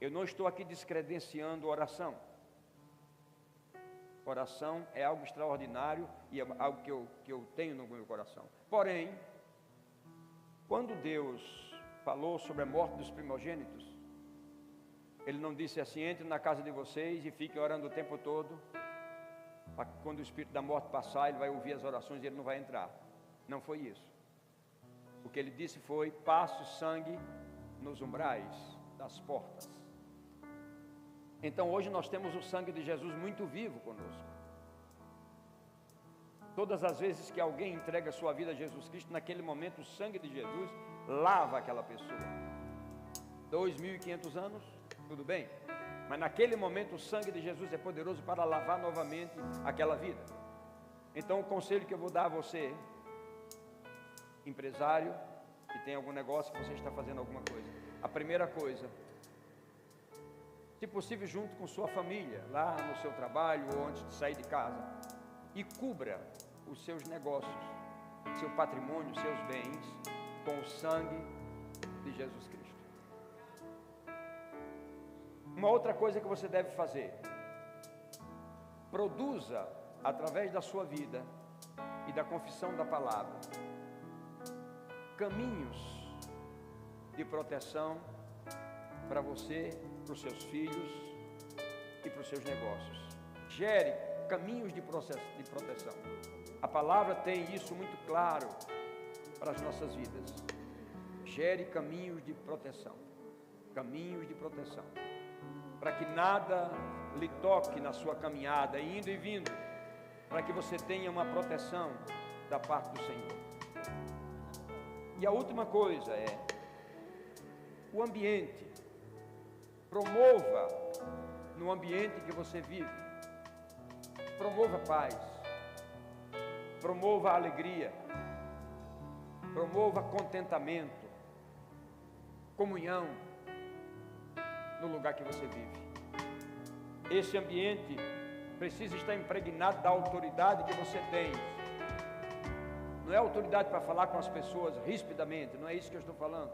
eu não estou aqui descredenciando oração. Oração é algo extraordinário e é algo que eu tenho no meu coração. Porém, quando Deus falou sobre a morte dos primogênitos, Ele não disse assim: entre na casa de vocês e fiquem orando o tempo todo, para que quando o espírito da morte passar, ele vai ouvir as orações e ele não vai entrar. Não foi isso. O que Ele disse foi: passe o sangue nos umbrais das portas. Então hoje nós temos o sangue de Jesus muito vivo conosco. Todas as vezes que alguém entrega a sua vida a Jesus Cristo, naquele momento o sangue de Jesus lava aquela pessoa. 2.500 anos, tudo bem, mas naquele momento o sangue de Jesus é poderoso para lavar novamente aquela vida. Então o conselho que eu vou dar a você, empresário, que tem algum negócio, que você está fazendo alguma coisa, a primeira coisa, se possível junto com sua família, lá no seu trabalho ou antes de sair de casa, e cubra os seus negócios, seu patrimônio, seus bens, com o sangue de Jesus Cristo. Uma outra coisa que você deve fazer: produza através da sua vida e da confissão da palavra caminhos de proteção para você, para os seus filhos e para os seus negócios. Gere caminhos de proteção. A palavra tem isso muito claro para as nossas vidas. Gere caminhos de proteção. Caminhos de proteção. Para que nada lhe toque na sua caminhada, indo e vindo. Para que você tenha uma proteção da parte do Senhor. E a última coisa é o ambiente. Promova no ambiente que você vive. Promova paz. Promova alegria. Promova contentamento. Comunhão no lugar que você vive. Esse ambiente precisa estar impregnado da autoridade que você tem. Não é autoridade para falar com as pessoas rispidamente, não é isso que eu estou falando.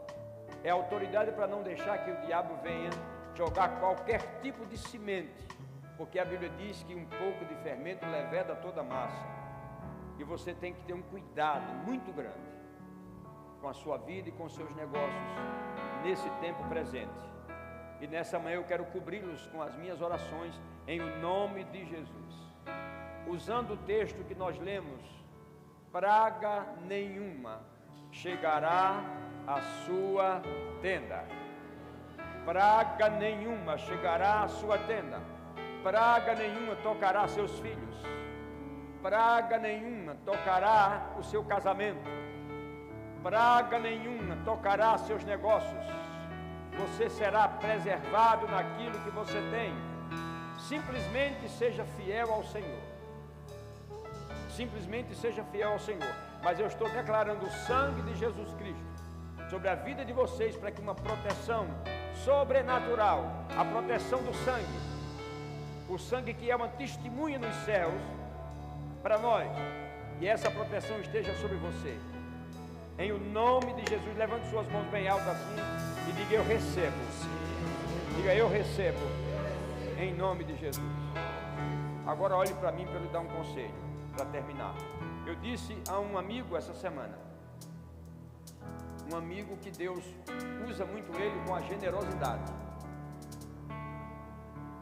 É autoridade para não deixar que o diabo venha jogar qualquer tipo de semente, porque a Bíblia diz que um pouco de fermento leveda toda a massa. E você tem que ter um cuidado muito grande com a sua vida e com os seus negócios nesse tempo presente. E nessa manhã eu quero cobri-los com as minhas orações em o nome de Jesus. Usando o texto que nós lemos: praga nenhuma chegará à sua tenda. Praga nenhuma chegará à sua tenda. Praga nenhuma tocará seus filhos. Praga nenhuma tocará o seu casamento. Praga nenhuma tocará seus negócios. Você será preservado naquilo que você tem. Simplesmente seja fiel ao Senhor. Simplesmente seja fiel ao Senhor. Mas eu estou declarando o sangue de Jesus Cristo sobre a vida de vocês, para que uma proteção sobrenatural, a proteção do sangue, o sangue que é uma testemunha nos céus para nós, e essa proteção esteja sobre você. Em o nome de Jesus, levante suas mãos bem altas assim e diga: eu recebo. Diga: eu recebo Em nome de Jesus. Agora olhe para mim para eu lhe dar um conselho, para terminar. Eu disse a um amigo essa semana, um amigo que Deus usa muito ele com a generosidade.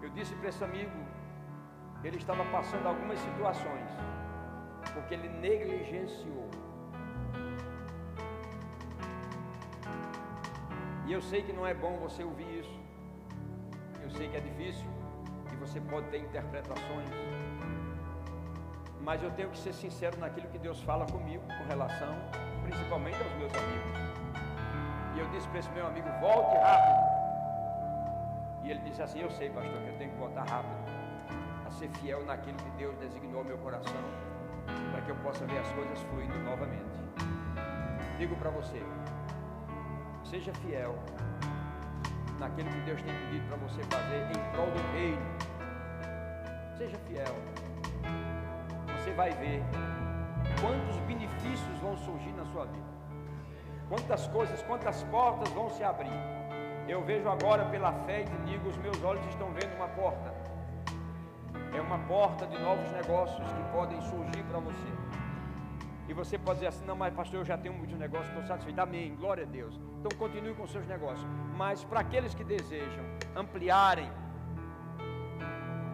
Eu disse para esse amigo, ele estava passando algumas situações, porque ele negligenciou. E eu sei que não é bom você ouvir isso. Eu sei que é difícil, que você pode ter interpretações. Mas eu tenho que ser sincero naquilo que Deus fala comigo, com relação, principalmente aos meus amigos. E eu disse para esse meu amigo, volte rápido. E ele disse assim, eu sei, pastor, que eu tenho que voltar rápido, a ser fiel naquilo que Deus designou ao meu coração, para que eu possa ver as coisas fluindo novamente. Digo para você, seja fiel naquilo que Deus tem pedido para você fazer em prol do reino. Seja fiel. Você vai ver quantos benefícios vão surgir na sua vida. Quantas coisas, quantas portas vão se abrir. Eu vejo agora pela fé e te digo, os meus olhos estão vendo uma porta. É uma porta de novos negócios que podem surgir para você. E você pode dizer assim, não, mas pastor, eu já tenho muitos negócios, estou satisfeito. Amém, glória a Deus. Então continue com seus negócios. Mas para aqueles que desejam ampliarem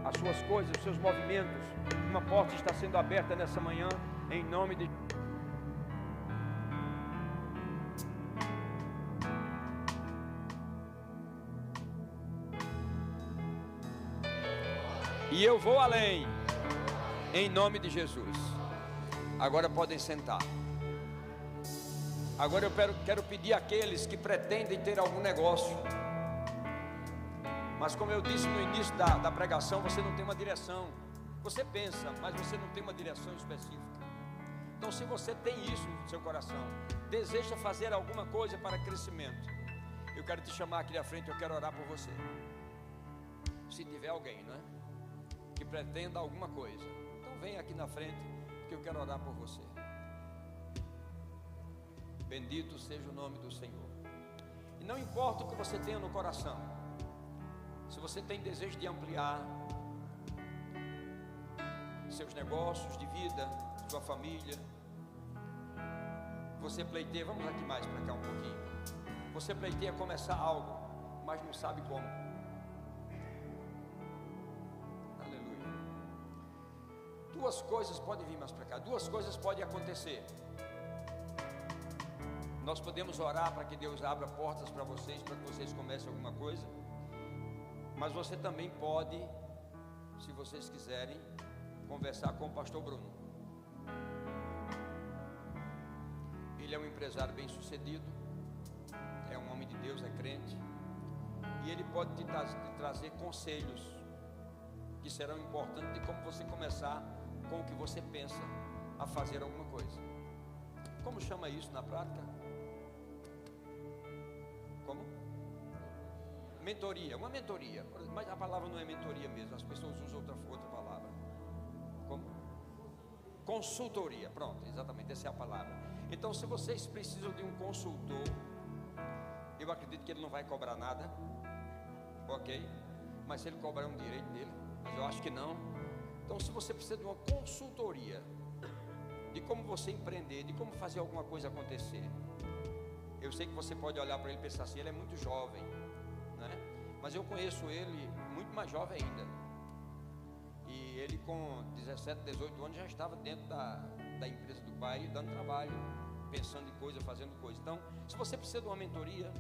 as suas coisas, os seus movimentos, uma porta está sendo aberta nessa manhã, em nome de... E eu vou além, em nome de Jesus. Agora podem sentar. Agora eu quero pedir àqueles que pretendem ter algum negócio, mas como eu disse no início da pregação, você não tem uma direção. Você pensa, mas você não tem uma direção específica. Então se você tem isso no seu coração, deseja fazer alguma coisa para crescimento, eu quero te chamar aqui à frente, eu quero orar por você. Se tiver alguém, né, que pretenda alguma coisa, então vem aqui na frente, que eu quero orar por você. Bendito seja o nome do Senhor. E não importa o que você tenha no coração, se você tem desejo de ampliar seus negócios de vida, sua família, você pleiteia, vamos aqui mais para cá um pouquinho, você pleiteia começar algo, mas não sabe como. Duas coisas podem vir mais para cá, duas coisas podem acontecer. Nós podemos orar para que Deus abra portas para vocês, para que vocês comecem alguma coisa, mas você também pode, se vocês quiserem, conversar com o pastor Bruno. Ele é um empresário bem sucedido, é um homem de Deus, é crente, e ele pode te trazer conselhos que serão importantes de como você começar com o que você pensa a fazer alguma coisa. Como chama isso na prática? Como? Mentoria, uma mentoria, mas a palavra não é mentoria mesmo, as pessoas usam outra palavra. Como? Consultoria, pronto, exatamente, essa é a palavra. Então se vocês precisam de um consultor, eu acredito que ele não vai cobrar nada, ok? Mas se ele cobrar é um direito dele, mas eu acho que não. Então se você precisa de uma consultoria de como você empreender, de como fazer alguma coisa acontecer, eu sei que você pode olhar para ele e pensar assim, ele é muito jovem, né? Mas eu conheço ele muito mais jovem ainda, e ele com 17, 18 anos já estava dentro da empresa do pai, dando trabalho, pensando em coisa, fazendo coisa. Então se você precisa de uma mentoria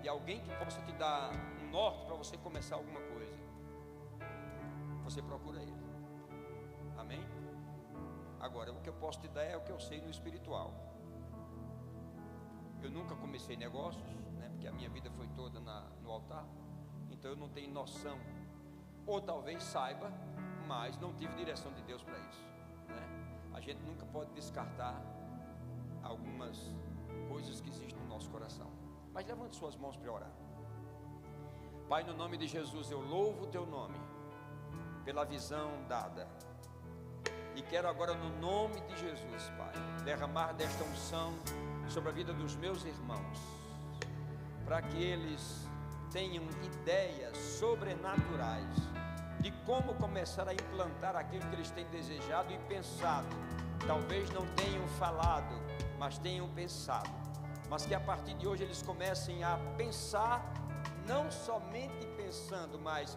de alguém que possa te dar um norte para você começar alguma coisa, você procura ele. Amém? Agora, o que eu posso te dar é o que eu sei no espiritual. Eu nunca comecei negócios, né, porque a minha vida foi toda no altar. Então eu não tenho noção, ou talvez saiba, mas não tive direção de Deus para isso, né? A gente nunca pode descartar algumas coisas que existem no nosso coração. Mas levante suas mãos para orar. Pai, no nome de Jesus, eu louvo o teu nome pela visão dada, e quero agora no nome de Jesus, Pai, derramar desta unção sobre a vida dos meus irmãos, para que eles tenham ideias sobrenaturais de como começar a implantar aquilo que eles têm desejado e pensado. Talvez não tenham falado, mas tenham pensado. Mas que a partir de hoje eles comecem a pensar, não somente pensando, mas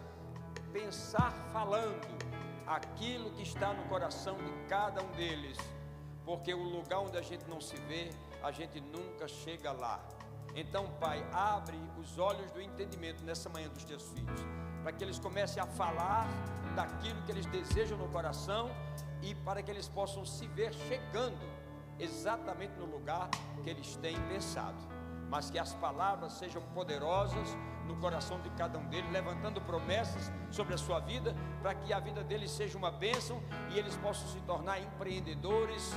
pensar falando aquilo que está no coração de cada um deles. Porque o lugar onde a gente não se vê, a gente nunca chega lá. Então, Pai, abre os olhos do entendimento nessa manhã dos teus filhos, para que eles comecem a falar daquilo que eles desejam no coração e para que eles possam se ver chegando exatamente no lugar que eles têm pensado. Mas que as palavras sejam poderosas no coração de cada um deles, levantando promessas sobre a sua vida, para que a vida deles seja uma bênção e eles possam se tornar empreendedores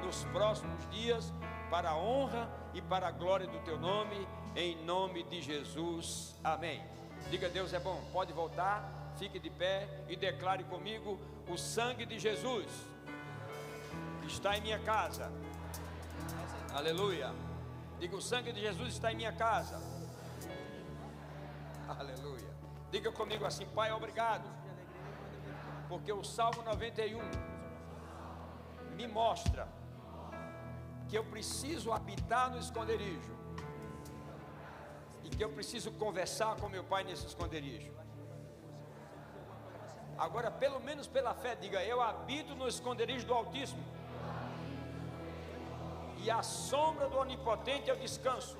nos próximos dias, para a honra e para a glória do teu nome, em nome de Jesus, amém. Diga: Deus é bom. Pode voltar, fique de pé e declare comigo: o sangue de Jesus está em minha casa. Aleluia. Diga: o sangue de Jesus está em minha casa. Aleluia. Diga comigo assim: Pai, obrigado, porque o Salmo 91 me mostra que eu preciso habitar no esconderijo e que eu preciso conversar com meu Pai nesse esconderijo. Agora, pelo menos pela fé, diga: eu habito no esconderijo do Altíssimo, e à sombra do Onipotente eu descanso.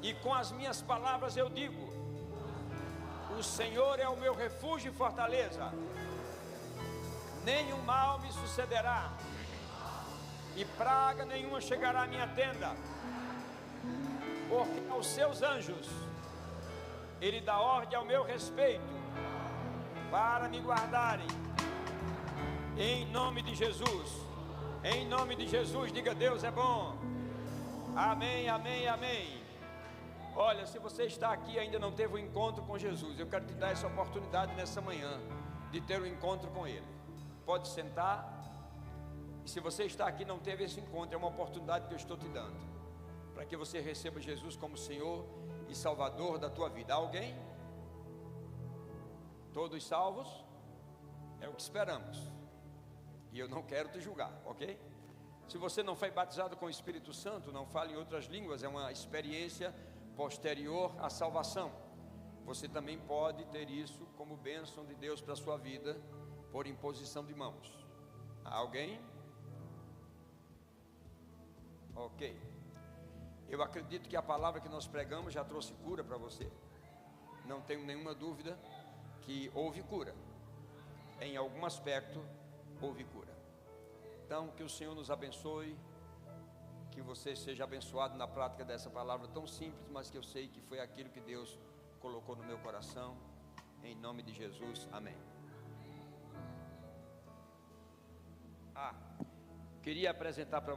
E com as minhas palavras eu digo: o Senhor é o meu refúgio e fortaleza, nenhum mal me sucederá, e praga nenhuma chegará à minha tenda, porque aos seus anjos Ele dá ordem ao meu respeito, para me guardarem, em nome de Jesus. Em nome de Jesus, diga: Deus é bom. Amém, amém, amém. Olha, se você está aqui e ainda não teve um encontro com Jesus, eu quero te dar essa oportunidade nessa manhã de ter um encontro com Ele. Pode sentar. E se você está aqui e não teve esse encontro, é uma oportunidade que eu estou te dando, para que você receba Jesus como Senhor e Salvador da tua vida. Alguém? Todos salvos? É o que esperamos. E eu não quero te julgar, ok? Se você não foi batizado com o Espírito Santo, não fale em outras línguas, é uma experiência posterior à salvação. Você também pode ter isso como bênção de Deus para a sua vida, por imposição de mãos. Alguém? Ok. Eu acredito que a palavra que nós pregamos já trouxe cura para você. Não tenho nenhuma dúvida que houve cura. Em algum aspecto houve cura. Então, que o Senhor nos abençoe, que você seja abençoado na prática dessa palavra tão simples, mas que eu sei que foi aquilo que Deus colocou no meu coração. Em nome de Jesus, amém. Queria apresentar para